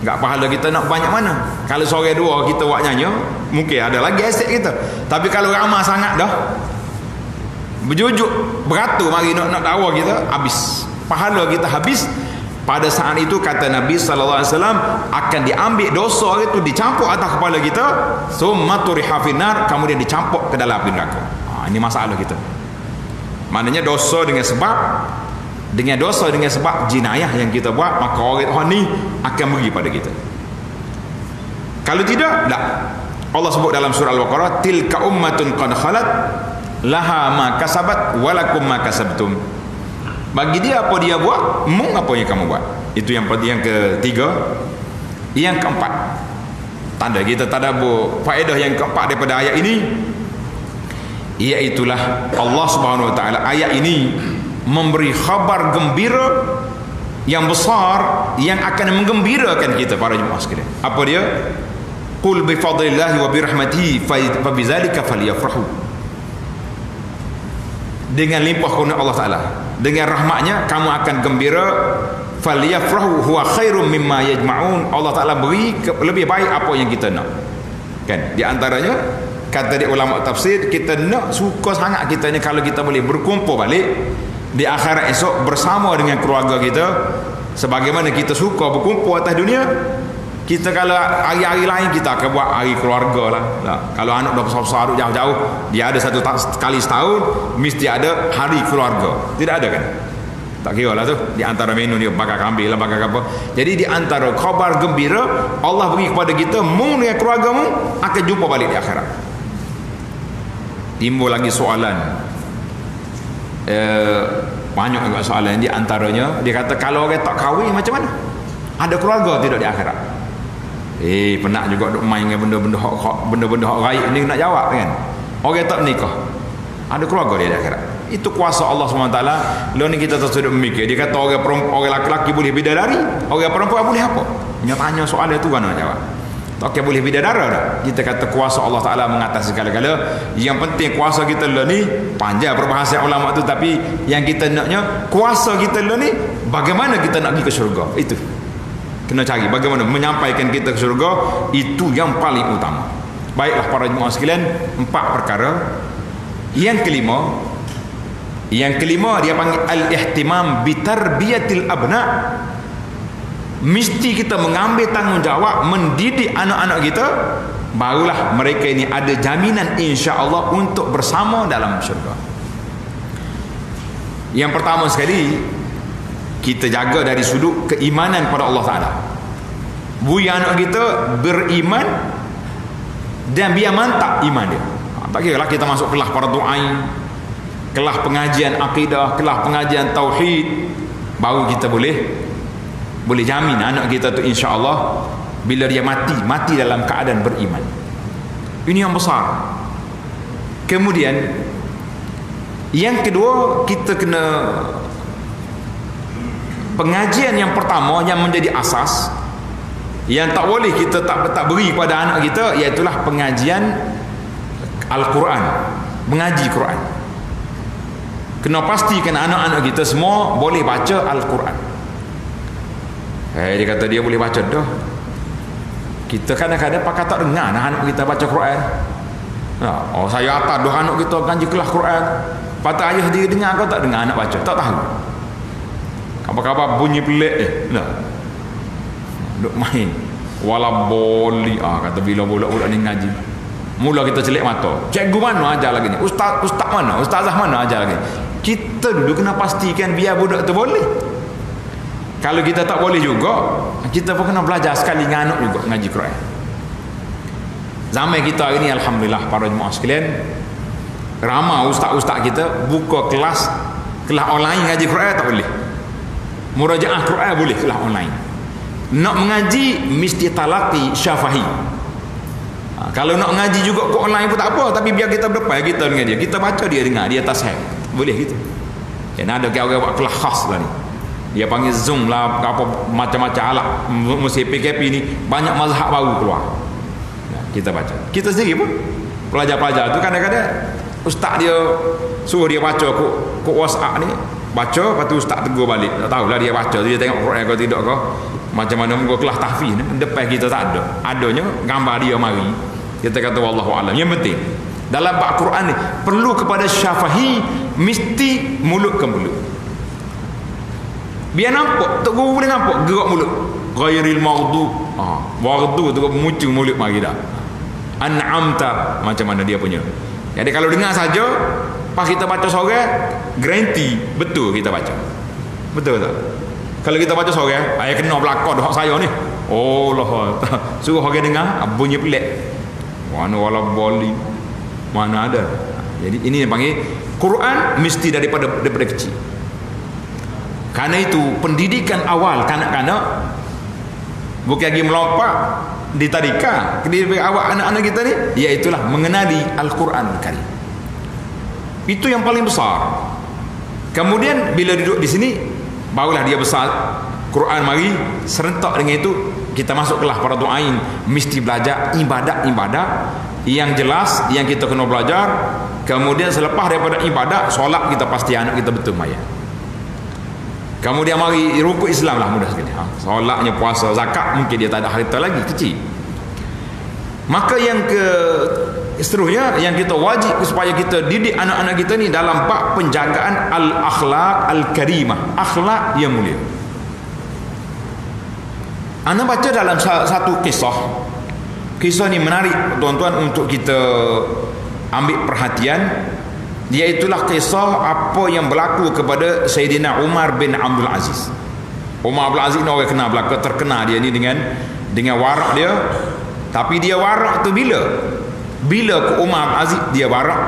Enggak pahala kita nak banyak mana. Kalau seorang dua kita buat nyanyi, mungkin ada lagi aset kita. Tapi kalau ramai sangat dah, berjujuk beratur mari nak dakwa kita, habis pahala kita habis. Pada saat itu kata Nabi sallallahu alaihi wasallam, akan diambil dosa itu dicampur atas kepala kita, summa turiha finnar, kemudian dicampur ke dalam api neraka. Ini masalah kita. Maknanya dosa dengan sebab jinayah yang kita buat, maka orang ni akan beri pada kita. Kalau tidak, tak. Allah sebut dalam surah Al-Baqarah, tilka ummatun qad khalat laha ma kasabat walakum ma kasabtum. Bagi dia apa dia buat, mung apa yang kamu buat. Itu yang ketiga. Yang keempat, tanda kita tadabbur faedah yang keempat daripada ayat ini, iaitulah Allah Subhanahu wa taala ayat ini memberi khabar gembira yang besar yang akan menggembirakan kita para jemaah sekalian. Apa dia? Qul bi fadlillahi wa bi rahmatihi fa bidzalika falyafrahu. Dengan limpah kurnia Allah Ta'ala, dengan rahmatnya kamu akan gembira. Falyafrahu huwa khairum mimma yajma'un. Allah Ta'ala beri lebih baik apa yang kita nak. Kan? Di antaranya kata di ulama tafsir, kita nak suka sangat kita ni kalau kita boleh berkumpul balik di akhirat esok bersama dengan keluarga kita sebagaimana kita suka berkumpul atas dunia. Kita kalau hari-hari lain kita akan buat hari keluarga lah. Nah, kalau anak dah besar-besar jauh-jauh, dia ada satu kali setahun mesti ada hari keluarga. Tidak ada kan? Tak kira lah tu. Di antara menu dia bakar kambing lah, bakar apa. Jadi di antara khabar gembira Allah beri kepada kita, mu dengan keluargamu akan jumpa balik di akhirat. Timbul lagi soalan, banyak juga soalan. Di antaranya dia kata, kalau orang tak kahwin macam mana? Ada keluarga tidak di akhirat? Penat juga duk main dengan benda-benda hak gaib ni nak jawab kan. Orang tak menikah, ada keluarga dia di akhirat. Itu kuasa Allah SWT. Lalu ni kita tersudah memikir. Dia kata orang lelaki boleh bidadari, orang perempuan boleh apa? Tanya soalan tu kan nak jawab. Tak boleh bidadara dah. Kita kata kuasa Allah Ta'ala mengatasi segala-gala. Yang penting kuasa kita lah ni, panjang perbahasan ulama tu, tapi yang kita naknya kuasa kita lah ni, bagaimana kita nak pergi ke syurga. Itu kena cari bagaimana menyampaikan kita ke syurga. Itu yang paling utama. Baiklah para jemaah sekalian, 4 perkara. Yang kelima dia panggil al-ihtimam bitarbiyatil abna. Mesti kita mengambil tanggungjawab mendidik anak-anak kita, barulah mereka ini ada jaminan insya-Allah untuk bersama dalam syurga. Yang pertama sekali, kita jaga dari sudut keimanan pada Allah Ta'ala. Bui anak kita beriman dan biar mantap iman dia. Tak kira lah kita masuk kelas para du'ain, kelas pengajian akidah, kelas pengajian tauhid, baru kita boleh jamin anak kita tu insya-Allah bila dia mati dalam keadaan beriman. Ini yang besar. Kemudian yang kedua, kita kena pengajian yang pertama yang menjadi asas, yang tak boleh kita tak beri kepada anak kita, iaitulah pengajian Al-Quran, mengaji Quran. Kena pastikan anak-anak kita semua boleh baca Al-Quran. Dia kata dia boleh baca dah. Kita kadang-kadang pakai tak dengar anak kita baca Quran. Saya atas dah anak kita ngaji kelas Quran, patut ayah dia dengar, kau tak dengar anak baca, tak tahu. Kabar-kabar bunyi pelik duk main wala boli. Kata bila budak-budak ni ngaji, mula kita celik mata, cikgu mana ajar lagi ni, ustaz mana, ustazah mana ajar lagi. Kita dulu kena pastikan biar budak tu boleh. Kalau kita tak boleh juga, kita pun kena belajar sekali dengan anak juga ngaji Quran. Zaman kita hari ni alhamdulillah para jemaah sekalian, ramai ustaz-ustaz kita buka kelas online ngaji Quran tak boleh. Murajaah Quran boleh kelas online. Nak mengaji mesti talaqi syafahi. Kalau nak mengaji juga ke online pun tak apa, tapi biar kita berdepan kita dengan dia. Kita baca dia dengar, dia tasahih. Boleh gitu. Dan ada orang buat kelas khas lah ni. Dia panggil Zoom lah, apa macam-macam alat. Musim PKP ni banyak mazhab baru keluar. Kita baca. Kita sendiri pun pelajar-pelajar tu kadang-kadang ustaz dia suruh dia baca ke WhatsApp ni, baca, lepas tu ustaz tegur balik. Tak tahulah dia baca tu, dia tengok Quran ke tidak ke. Macam mana muka kelas tahfiz ni, depan kita tak ada. Adanya gambar dia mari. Kita kata wallahu alam. Yang penting dalam bab Quran ni perlu kepada syafahi, mesti mulut ke mulut. Biar nampak, tak guru boleh nampak gerak mulut. Ghairil maghdu. Maghdu tu muncul mulut mari dah. An'amta, macam mana dia punya. Jadi kalau dengar saja, pas kita baca seorang, garanti betul kita baca. Betul tak? Kalau kita baca seorang, ayah kena belakang dah saya ni. Oh lah, suruh orang dengar bunyi pelik. Mana wala boli, mana ada. Jadi ini yang panggil Quran mesti daripada kecil. Karena itu pendidikan awal kanak-kanak bukan lagi melompat di tadika. Pendidikan awal anak-anak kita ni, iaitulah mengenali Al-Quran Karim. Itu yang paling besar. Kemudian bila duduk di sini, barulah dia besar. Quran mari serentak dengan itu kita masuk kelas para doain, mesti belajar ibadat-ibadat yang jelas yang kita kena belajar. Kemudian selepas daripada ibadat, solat kita pasti anak kita betul maya. Kemudian mari rukuk Islam lah mudah sekali. Solatnya, puasa, zakat mungkin dia tak ada harta lagi, kecil. Maka yang seterusnya yang kita wajib supaya kita didik anak-anak kita ni dalam bab penjagaan al-akhlaq al-karimah, akhlak yang mulia. Ana baca dalam satu kisah. Kisah ni menarik tuan-tuan untuk kita ambil perhatian. Iaitulah kisah apa yang berlaku kepada Sayyidina Umar bin Abdul Aziz. Umar Abdul Aziz ni orang kenal belaka, terkenal dia ni dengan warak dia. Tapi dia warak tu bila ke Umar Abdul Aziz dia warak.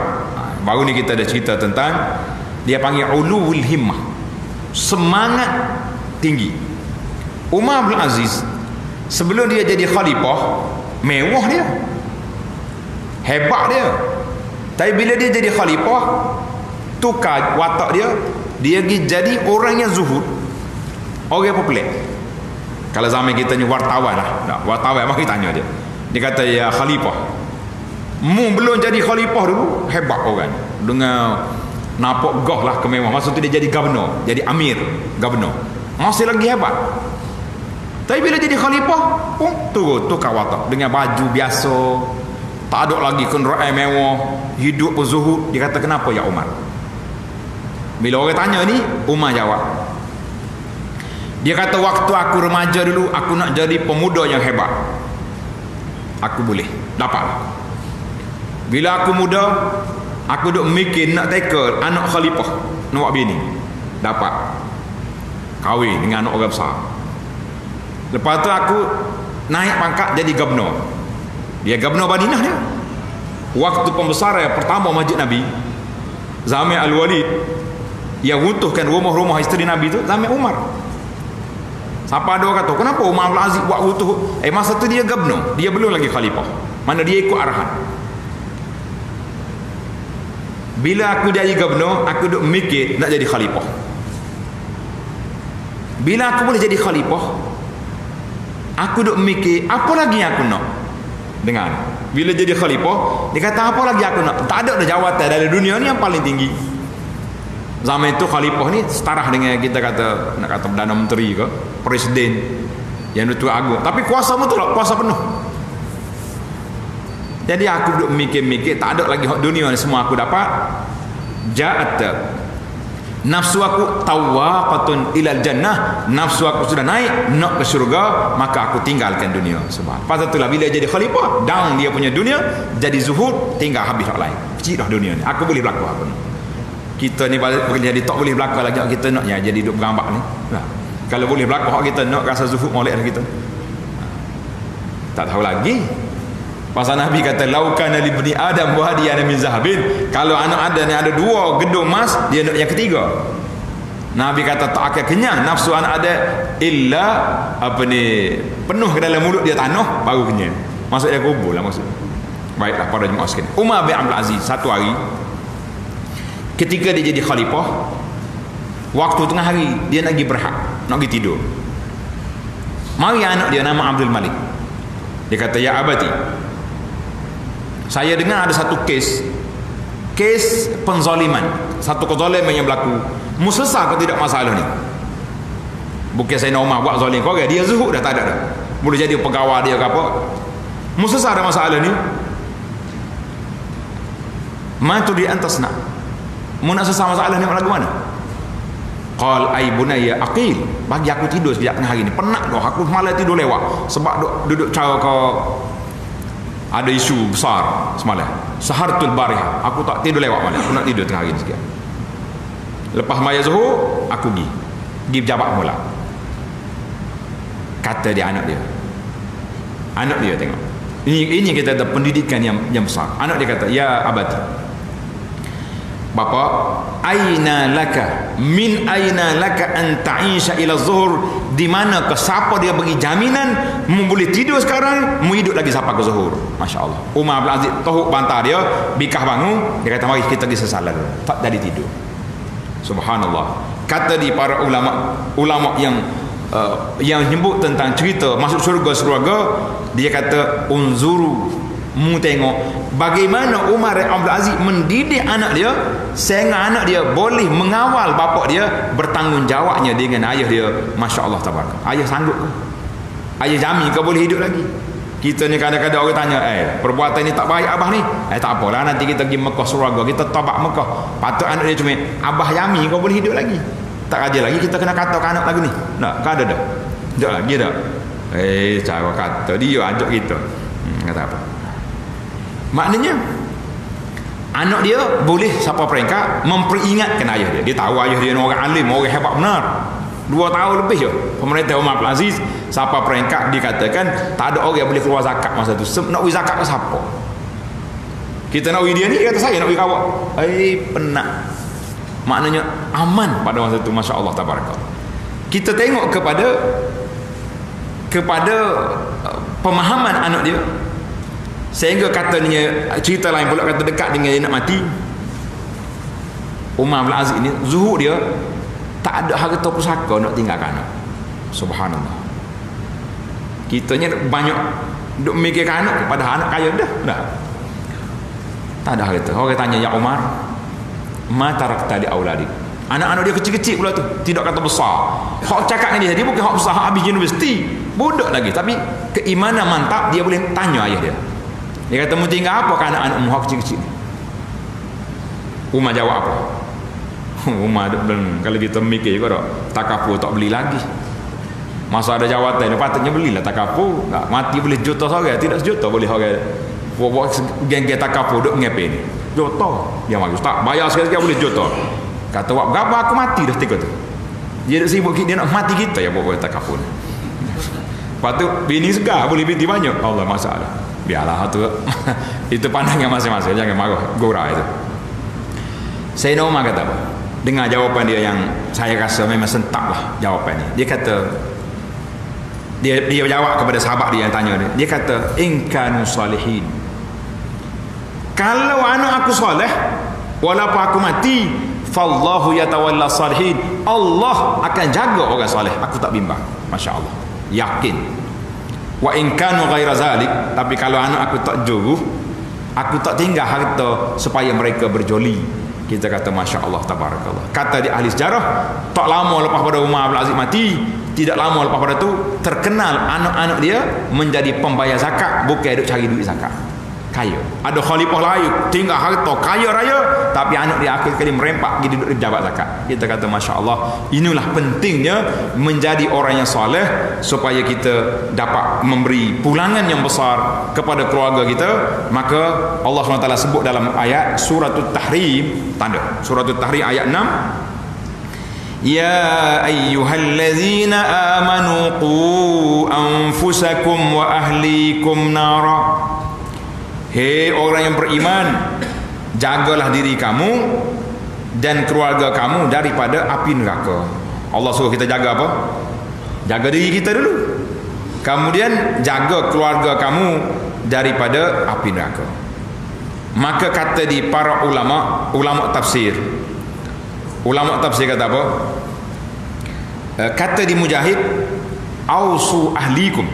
Baru ni kita ada cerita tentang dia panggil uluwul himmah, semangat tinggi. Umar Abdul Aziz sebelum dia jadi khalifah, mewah dia, hebat dia. Tapi bila dia jadi khalifah, tukar watak dia jadi orang yang zuhud, orang popular. Kalau zaman kita ni wartawan lah, wartawan mari tanya dia. Dia kata, ya khalifah, mu belum jadi khalifah dulu hebat orang, dengan nampak gah lah kemewah. Masa tu dia jadi governor, jadi amir governor, masih lagi hebat. Tapi bila jadi khalifah, tukar watak dengan baju biasa, tak ada lagi kenderaan mewah, hidup berzuhud. Dia kata, kenapa ya Umar? Bila orang tanya ni, Umar jawab. Dia kata, waktu aku remaja dulu, aku nak jadi pemuda yang hebat. Aku boleh, dapat. Bila aku muda, aku duk mikir nak teka anak khalifah, nak buat bini. Dapat. Kahwin dengan anak orang besar. Lepas tu aku naik pangkat jadi governor. Dia governor Madinah dia. Waktu pembesaran pertama Masjid Nabi, zaman Al-Walid, yang runtuhkan rumah-rumah isteri Nabi tu zaman Umar. Siapa ada orang kata, kenapa Umar Abdul Aziz buat runtuh? Masa tu dia governor, dia belum lagi khalifah. Mana dia ikut arahan. Bila aku jadi governor, aku duk mikir nak jadi khalifah. Bila aku boleh jadi khalifah, aku duk mikir apa lagi yang aku nak. Dengar, bila jadi khalifah, dia kata apa lagi aku nak. Tak ada jawatan dari dunia ni yang paling tinggi. Zaman itu khalifah ni setara dengan kita kata, nak kata Perdana Menteri ke, Presiden, yang itu agung. Tapi kuasa betul tak? Kuasa penuh. Jadi aku duk mikir-mikir, tak ada lagi dunia ni semua aku dapat. Ja'at nafsu aku tawaqatun ilal jannah, nafsu aku sudah naik nak ke syurga, maka aku tinggalkan dunia. Sebab pasal itulah bila jadi khalifah, down dia punya dunia, jadi zuhud, tinggal habis hak lain. Kecil dah dunia ni, aku boleh berlaku apa ni. Kita ni boleh jadi tak boleh berlaku lagi kita nak ya, jadi duk berambak ni. Kalau boleh berlaku hak kita nak rasa zuhud molek dah kita. Tak tahu lagi. Pasal Nabi kata, laukana li ibni adam wahdiyan min zahabin. Kalau anak ada ni ada 2 gedung emas, dia nak yang ketiga. Nabi kata tak akan kenyang nafsu anak ada illa penuh ke dalam mulut dia tanah baru kenyang. Maksudnya kubur lah maksud. Baiklah para jemaah sekalian. Umar bin Abdul Aziz satu hari ketika dia jadi khalifah, waktu tengah hari dia nak pergi berehat, nak pergi tidur. Mari anak dia nama Abdul Malik. Dia kata, ya abati, saya dengar ada satu kes penzaliman, satu kezaliman yang berlaku. Mu selesai ke tidak masalah ni? Bukan saya nak Umar buat zalim kau, dia zuhud dah tak ada dah. Boleh jadi pegawai dia ke apa. Mu selesai ada masalah ni. Ma tudri antas nak. Mu nak selesai masalah ni lagu mana? Qal ay bunayya aqil, bagi aku tidur sejak tengah hari ni. Penat dah aku semalam tidur lewat sebab duduk cara kau ada isu besar semalam. Sahartul barihah, aku tak tidur lewat malam. Aku nak tidur tengah hari ni sikit. Lepas maya zuhur aku pergi pejabat mula. Kata dia anak dia tengok. Ini kita ada pendidikan yang besar. Anak dia kata, ya abati, bapa, aina laka an ta'isha ila zuhur, di mana ke siapa dia bagi jaminan mu boleh tidur sekarang, mu hidup lagi sampai ke zuhur. Masya-Allah. Umar bin Aziz tohuk bantar dia, bikah bangun, dia kata mari kita pergi sesalat. Tak jadi tidur. Subhanallah. Kata di para ulama yang nyebut tentang cerita masuk surga, dia kata unzuru, mu tengok bagaimana Umar bin Abdul Aziz mendidik anak dia sehingga anak dia boleh mengawal bapa dia bertanggungjawabnya dengan ayah dia. Masya-Allah tabarak. Ayah sanggup ke? Ayah jamin kau boleh hidup lagi? Kita ni kadang-kadang orang tanya, perbuatan ni tak baik abah ni. Tak apalah, nanti kita pergi Mekah surga, kita taubat Mekah. Patut anak dia cuma, abah jamin kau boleh hidup lagi. Tak ada lagi kita kena kata ke anak lagu ni. Tak ada dah. Tak lagi dah. Cara kata dia ajak kita. Kata apa? Maknanya anak dia boleh siapa peringkat memperingatkan ayah dia. Dia tahu ayah dia orang alim, orang hebat benar. 2 tahun lebih je pemerintah Umar bin Aziz siapa peringkat dikatakan tak ada orang yang boleh keluar zakat masa tu. Nak beri zakat ke siapa? Kita nak beri dia ni, dia kata saya nak beri kawak. Penat. Maknanya aman pada masa itu. Masya Allah tabarakallah. Kita tengok kepada pemahaman anak dia, sehingga katanya cerita lain pula kata dekat dengan dia nak mati. Umar bin Aziz ni zuhud dia tak ada harta pusaka nak tinggalkan anak. Subhanallah. Kitanya banyak duk mikirkan anak kepada anak kaya dah. Tak ada harta. Orang tanya, ya Umar, ma tarakta li auladik. Anak-anak dia kecil-kecil pula tu, tidak kata besar. Hak cakap dengan dia bukan hak besar, hak habis universiti, budak lagi, tapi keimanan mantap. Dia boleh tanya ayah dia. Dia kata, mu tinggal apa ke anak-anakmu hak kecil-kecil? Umar jawab apa? Umar kalau kita mikir juga takaful tak beli lagi. Masa ada jawatan dia patutnya belilah takaful. Tak mati boleh juta seorang, tidak sejuta boleh orang buat geng-geng takaful duk ngapain ni? Juta. Dia bagus tak bayar sekali-sekali boleh juta. Kata wak berapa aku mati dah tiga tu. Dia nak sibuk dia nak mati kita ya buat takaful. Patut bini segar boleh binti banyak. Allah masalah. Biarlah tu. Itu pandangan masing-masing, jangan marah gora itu. Sayyidina Umar kata apa? Dengar jawapan dia yang saya rasa memang sentak lah jawapan ni. Dia kata, dia jawab kepada sahabat dia yang tanya dia. Dia kata, in kanu salihin, kalau anak aku soleh walaupun aku mati, fallahu yatawalla salihin, Allah akan jaga orang soleh. Aku tak bimbang. Masya Allah, yakin. Wa in kanu ghaira zalik, tapi kalau anak aku tak jauh, aku tak tinggal harta supaya mereka berjoli. Kita kata Masya Allah tabarakallah. Kata di ahli sejarah, tak lama lepas pada Umar bin Aziz mati, tidak lama lepas pada tu terkenal anak-anak dia menjadi pembayar zakat, bukan duk cari duit zakat. Kaya. Ada khalifah lain tinggal harta kaya raya, tapi anak dia akhir kali merempak pergi duduk di jabat zakat. Kita kata Masya Allah, inilah pentingnya menjadi orang yang soleh supaya kita dapat memberi pulangan yang besar kepada keluarga kita. Maka Allah SWT sebut dalam ayat Suratul Tahrim, tanda Suratul Tahrim ayat 6, ya ayyuhallazina amanu qu anfusakum wa ahlikum nara. Hei orang yang beriman, jagalah diri kamu dan keluarga kamu daripada api neraka. Allah suruh kita jaga apa? Jaga diri kita dulu, kemudian jaga keluarga kamu daripada api neraka. Maka kata di para ulama tafsir kata apa? Kata di Mujahid, ausu ahlikum,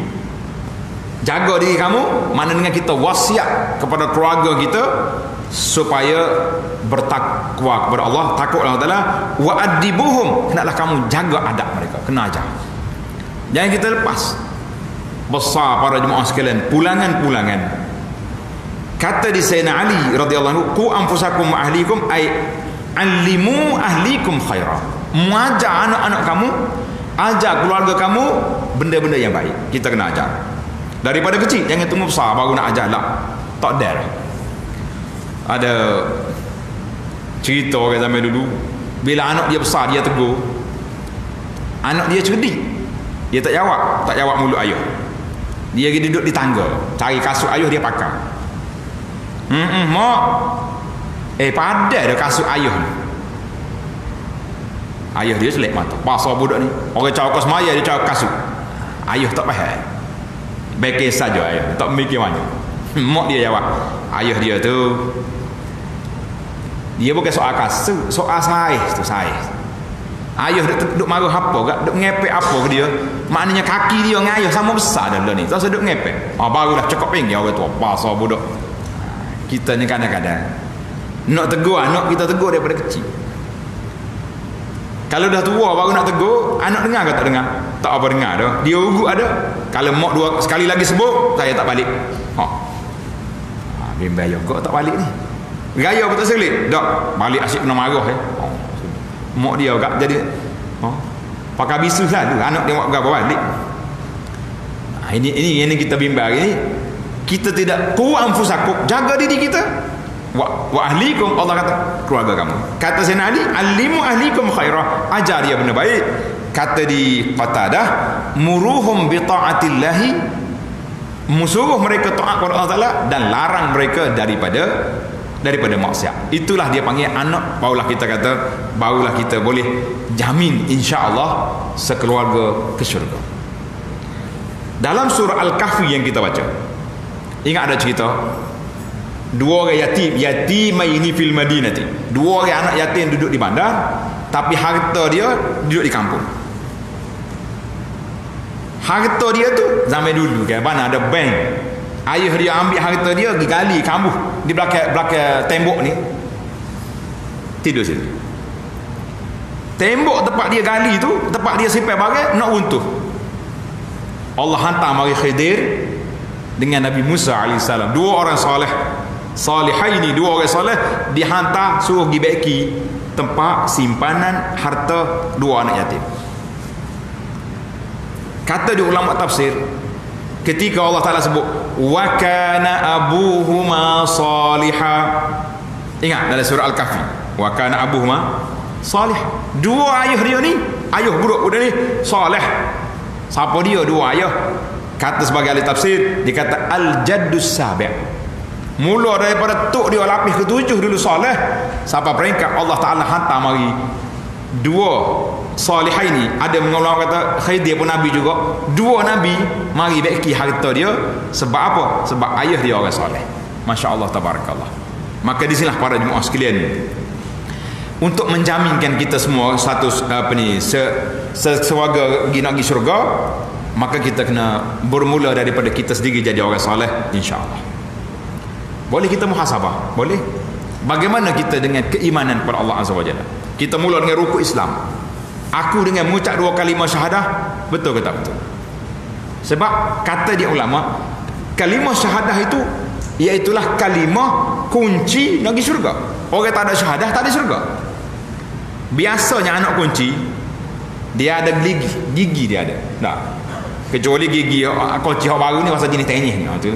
jaga diri kamu, mana dengan kita wasiat kepada keluarga kita supaya bertakwa kepada Allah, takut Allah Taala. Wa adibuhum, hendaklah kamu jaga adab mereka, kena ajar. Jangan kita lepas. Besar para jemaah sekalian, pulangan-pulangan. Kata di Sayyidina Ali radhiyallahu anhu, qu anfusakum wa ahlikum, ay alimu ahlikum khaira. Mengajar anak-anak kamu, ajar keluarga kamu benda-benda yang baik. Kita kena ajar daripada kecil, jangan tunggu besar baru nak ajar lah. Tak ada. Ada cerita orang zaman dulu, bila anak dia besar dia tegur, anak dia cerdik, dia tak jawab mulut ayah. Dia pergi duduk di tangga, cari kasut ayah dia pakai. Mak, padah dah kasut ayah ni. Ayah dia selek mata, pasal budak ni orang cakap kau semaya, dia cakap kasut. Ayah tak faham, bekes saja ayah, tak mikir mana. Mak dia jawab, ayah dia tu, dia bukan soal kasut, soal saiz tu, saiz. Ayah duk marah apa gak, duk ngepek apa ke dia, maknanya kaki dia dengan ayah sama besar dah ni, tak usah duk ngepek. Barulah cakap pinggir orang tu, pasal budak. Kita ni kadang-kadang nak tegur anak, kita tegur daripada kecil. Kalau dah tua baru nak tegur, anak dengar ke tak dengar? Tak apa dengar dah. Dia ugut ada. Kalau mak dua sekali lagi sebut, saya tak balik. Bimbang juga tak balik ni. Gaya betul sekali. Tak balik asyik kena marah mak dia agak jadi pakai bisu lah tu. Anak dia buat berapa balik. Ini kita bimbang ini. Kita tidak kuat anfusakum, jaga diri kita. Wa ahlikum, Allah kata keluarga kamu. Kata Sayyidina Ali, alimu ahlikum khairah, ajar dia benda baik. Kata di Qatadah, muruhum bi ta'atillahi, musuh mereka taat kepada Allah Taala dan larang mereka daripada maksiat. Itulah dia panggil anak. Barulah kita boleh jamin insya-Allah sekeluarga ke syurga. Dalam surah Al-Kahfi yang kita baca, ingat ada cerita dua orang yatimaini fil madinati. Dua orang anak yatim duduk di bandar, tapi harta dia duduk di kampung. Harta dia tu zaman dulu kan, mana ada bank. Ayah dia ambil harta dia, digali kambuh di belakang tembok ni. Tidur situ. Tembok tempat dia gali tu, tempat dia simpan barang nak runtuh. Allah hantar mari Khidir dengan Nabi Musa alaihissalam, dua orang salihaini, dua orang soleh, dihantar suruh pergi baiki tempat simpanan harta dua anak yatim. Kata di ulama tafsir, ketika Allah Ta'ala sebut wa kana abuhuma salihah, ingat dalam surah Al-Kahfi, wa kana abuhuma salih, dua ayah dia ni, ayah budak-budak ni salih. Siapa dia dua ayah? Kata sebagai ahli tafsir, dia kata al-jaddus sabi', mula daripada tok dia lapis ke-7 dulu soleh, sampai peringkat Allah Ta'ala hantar mari dua salihah ini. Ada mengulama kata Khidir pun Nabi juga, dua Nabi mari baiki harta dia. Sebab apa? Sebab ayah dia orang soleh. Masya Allah, tabarakallah. Maka di sinilah para jemaah sekalian, untuk menjaminkan kita semua satu sewarga nak pergi syurga, maka kita kena bermula daripada kita sendiri jadi orang soleh, insya-Allah. Boleh kita muhasabah, boleh. Bagaimana kita dengan keimanan kepada Allah Azza wa Jalla? Kita mula dengan rukuk Islam. Aku dengan mengucap dua kalimah syahadah, betul ke tak betul? Sebab kata dia ulama, kalimah syahadah itu iaitulah kalimah kunci nak pergi syurga. Orang tak ada syahadah tak ada syurga. Biasanya anak kunci dia ada gigi dia ada. Tak. Kecuali gigi kunci hak baru ni pasal jenis tenyih ni. Tu.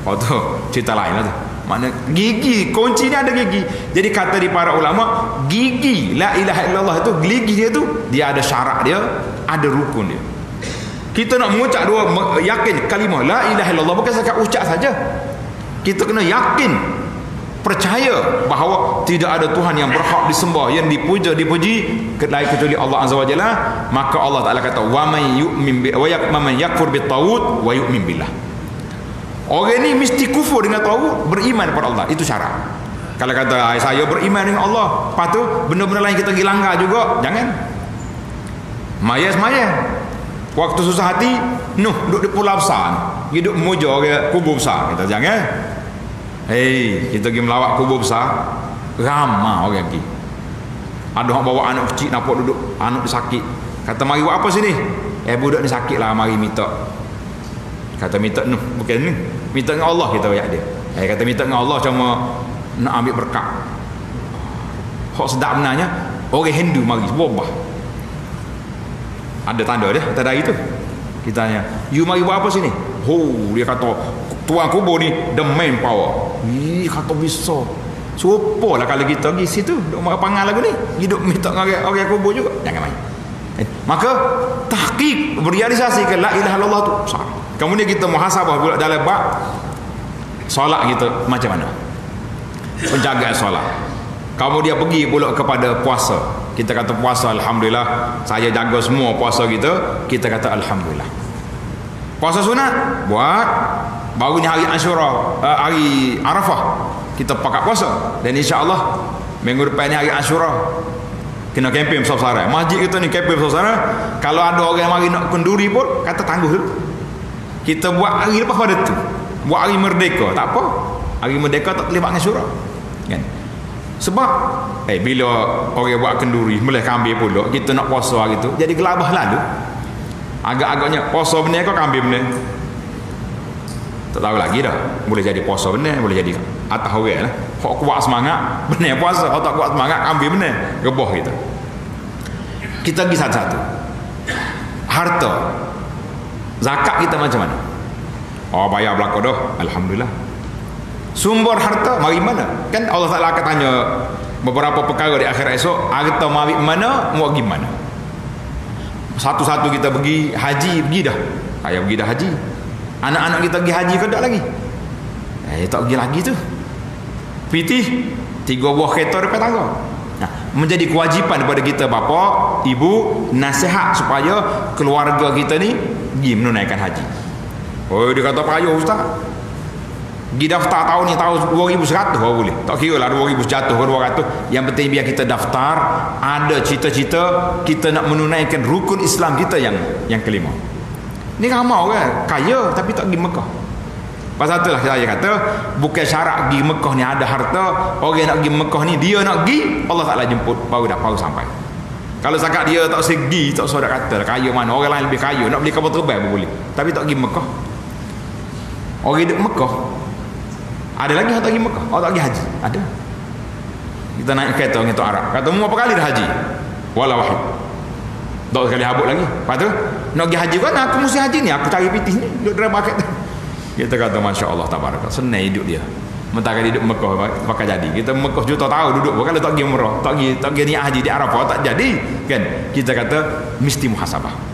Tu cerita lain lah tu. Makna gigi, kunci ni ada gigi. Jadi kata di para ulama, gigi la ilaha illallah itu, gigi dia tu dia ada syarat dia, ada rukun dia. Kita nak mengucap dua, yakin kalimah la ilaha illallah bukan sekadar ucap saja. Kita kena yakin percaya bahawa tidak ada Tuhan yang berhak disembah, yang dipuja, dipuji kecuali Allah Azza wa Jalla, maka Allah Taala kata wa man yu'min wa man yakfur bit-taghut wa yu'min billah. Orang ni mesti kufur dengan taghut, beriman kepada Allah. Itu syarat. Kalau kata saya beriman dengan Allah, lepas tu benda-benda lain kita pergi langgar juga, jangan. Maya. Waktu susah hati, duduk di pulau besar, hidup memuja orang kubur besar. Kita jangan. Hei, kita pergi melawat kubur besar, ramai orang pergi. Ada orang bawa anak kecil, nampak duduk, anak dia sakit. Kata, mari buat apa sini? Budak ni sakit lah, mari minta. Kata, minta bukan ni. Minta dengan Allah, kita bayar dia. Kata, minta dengan Allah cuma nak ambil berkat. Hak sedap benarnya, orang Hindu mari, berubah. Ada tanda dia, tanda itu. Kita tanya, you mari buat apa sini? Dia kata, tuan kubur ni the main power. Kata bisa. Serupalah kalau kita pergi situ, duk marah pangal lagu ni, hidup minta dengan orang kubur juga. Jangan main. Maka tahqiq, berealisasi ke la ilaha illallah tu sah. Kemudian kita muhasabah pula dalam bab solat kita macam mana? Penjagaan solat. Kemudian pergi pula kepada puasa. Kita kata puasa, alhamdulillah, saya jaga semua puasa kita. Kita kata alhamdulillah. Puasa sunat buat, baru ni hari Ashura, hari Arafah kita pakat puasa, dan insya-Allah minggu depan ni hari Ashura kena kempen besar-besaran. Masjid kita ni kempen besar-besaran. Kalau ada orang mari nak kenduri pun kata tangguh dulu. Kita buat hari lepas pada tu. Buat hari merdeka, tak apa. Hari merdeka tak boleh buat Ashura. Kan? Sebab bila orang buat kenduri, boleh kambing pula, kita nak puasa hari tu, jadi gelabah lalu. Agak-agaknya puasa benar ke kambing benar? Tak tahu lagi dah. Boleh jadi puasa benar, boleh jadi atas orang lah. Hak kuat semangat benar puasa, hak tak kuat semangat kambing benar, rebah kita. Kita pergi satu-satu. Harta, zakat kita macam mana? Bayar belaka dah, alhamdulillah. Sumber harta mari mana? Kan Allah Taala akan tanya beberapa perkara di akhirat esok. Harta mari mana, mau pergi mana? Satu-satu kita pergi haji, pergi dah. Saya pergi dah haji. Anak-anak kita pergi haji ke tak lagi? Tak pergi lagi tu. Pitih 3 buah kereta depan tangga. Menjadi kewajipan kepada kita bapa, ibu, nasihat supaya keluarga kita ni pergi menunaikan haji. Dia kata payah ustaz. Pergi daftar tahun ni tahun 2100 baru boleh. Tak kira lah 2000 jatuh ke 200. Yang penting biar kita daftar, ada cita-cita kita nak menunaikan rukun Islam kita yang kelima. Ni ramai orang kaya tapi tak pergi Mekah. Pasal itulah saya kata, bukan syarat pergi Mekah ni ada harta. Orang nak pergi Mekah ni, dia nak pergi, Allah Taala jemput, baru sampai. Kalau zakat dia tak segi, tak usah kata kaya mana, orang lain lebih kaya, nak beli kapal terbang pun boleh, tapi tak pergi Mekah. Orang hidup Mekah. Ada lagi orang tak pergi Mekah, orang tak pergi haji. Ada. Kita naik kereta orang itu Arab, kata mu berapa kali dah haji? Wala wahid. Tak sekali habuk lagi. Lepas tu nak pergi haji kan, aku mesti haji ni, aku cari pitih ni, duduk dalam paket. Kita kata Masya Allah tabarak, senang hidup dia. Mentara hidup Mekah bakal jadi. Kita Mekah juta tahun duduk, kalau tak pergi umrah, tak pergi niat haji di Arafah, tak jadi kan. Kita kata mesti muhasabah.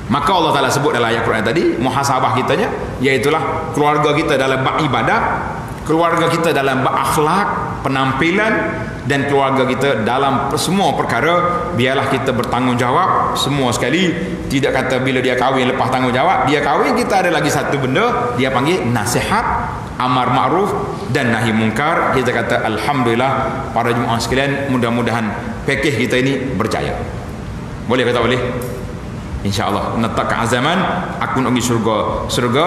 Maka Allah Taala sebut dalam ayat Quran tadi, muhasabah kitanya iaitulah keluarga kita dalam bab ibadah, keluarga kita dalam bab akhlak, penampilan, dan keluarga kita dalam semua perkara. Biarlah kita bertanggungjawab semua sekali. Tidak kata bila dia kahwin lepas tanggungjawab. Dia kahwin, kita ada lagi satu benda, dia panggil nasihat, amar ma'ruf dan nahi mungkar. Kita kata alhamdulillah para jemaah sekalian, mudah-mudahan pakej kita ini berjaya. Boleh kata boleh? InsyaAllah menetapkan azaman aku nak pergi surga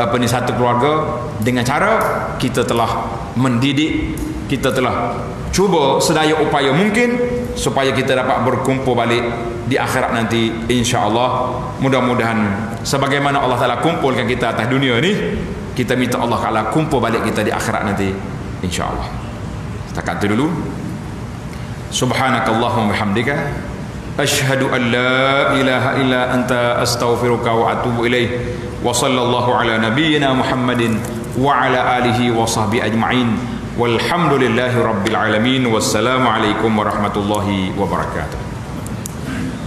apa ni, satu keluarga, dengan cara kita telah mendidik, kita telah cuba sedaya upaya mungkin supaya kita dapat berkumpul balik di akhirat nanti insyaAllah. Mudah-mudahan sebagaimana Allah Ta'ala kumpulkan kita atas dunia ni, kita minta Allah Ta'ala kumpul balik kita di akhirat nanti insyaAllah. Setakat itu dulu. Subhanakallahumma bihamdika asyhadu an la ilaha illa anta astaghfiruka wa atubu ilaih. Wa sallallahu ala nabiyyina Muhammadin wa ala alihi wa sahbihi ajma'in. Walhamdulillahi rabbil alamin. Wassalamu alaikum warahmatullahi wabarakatuh.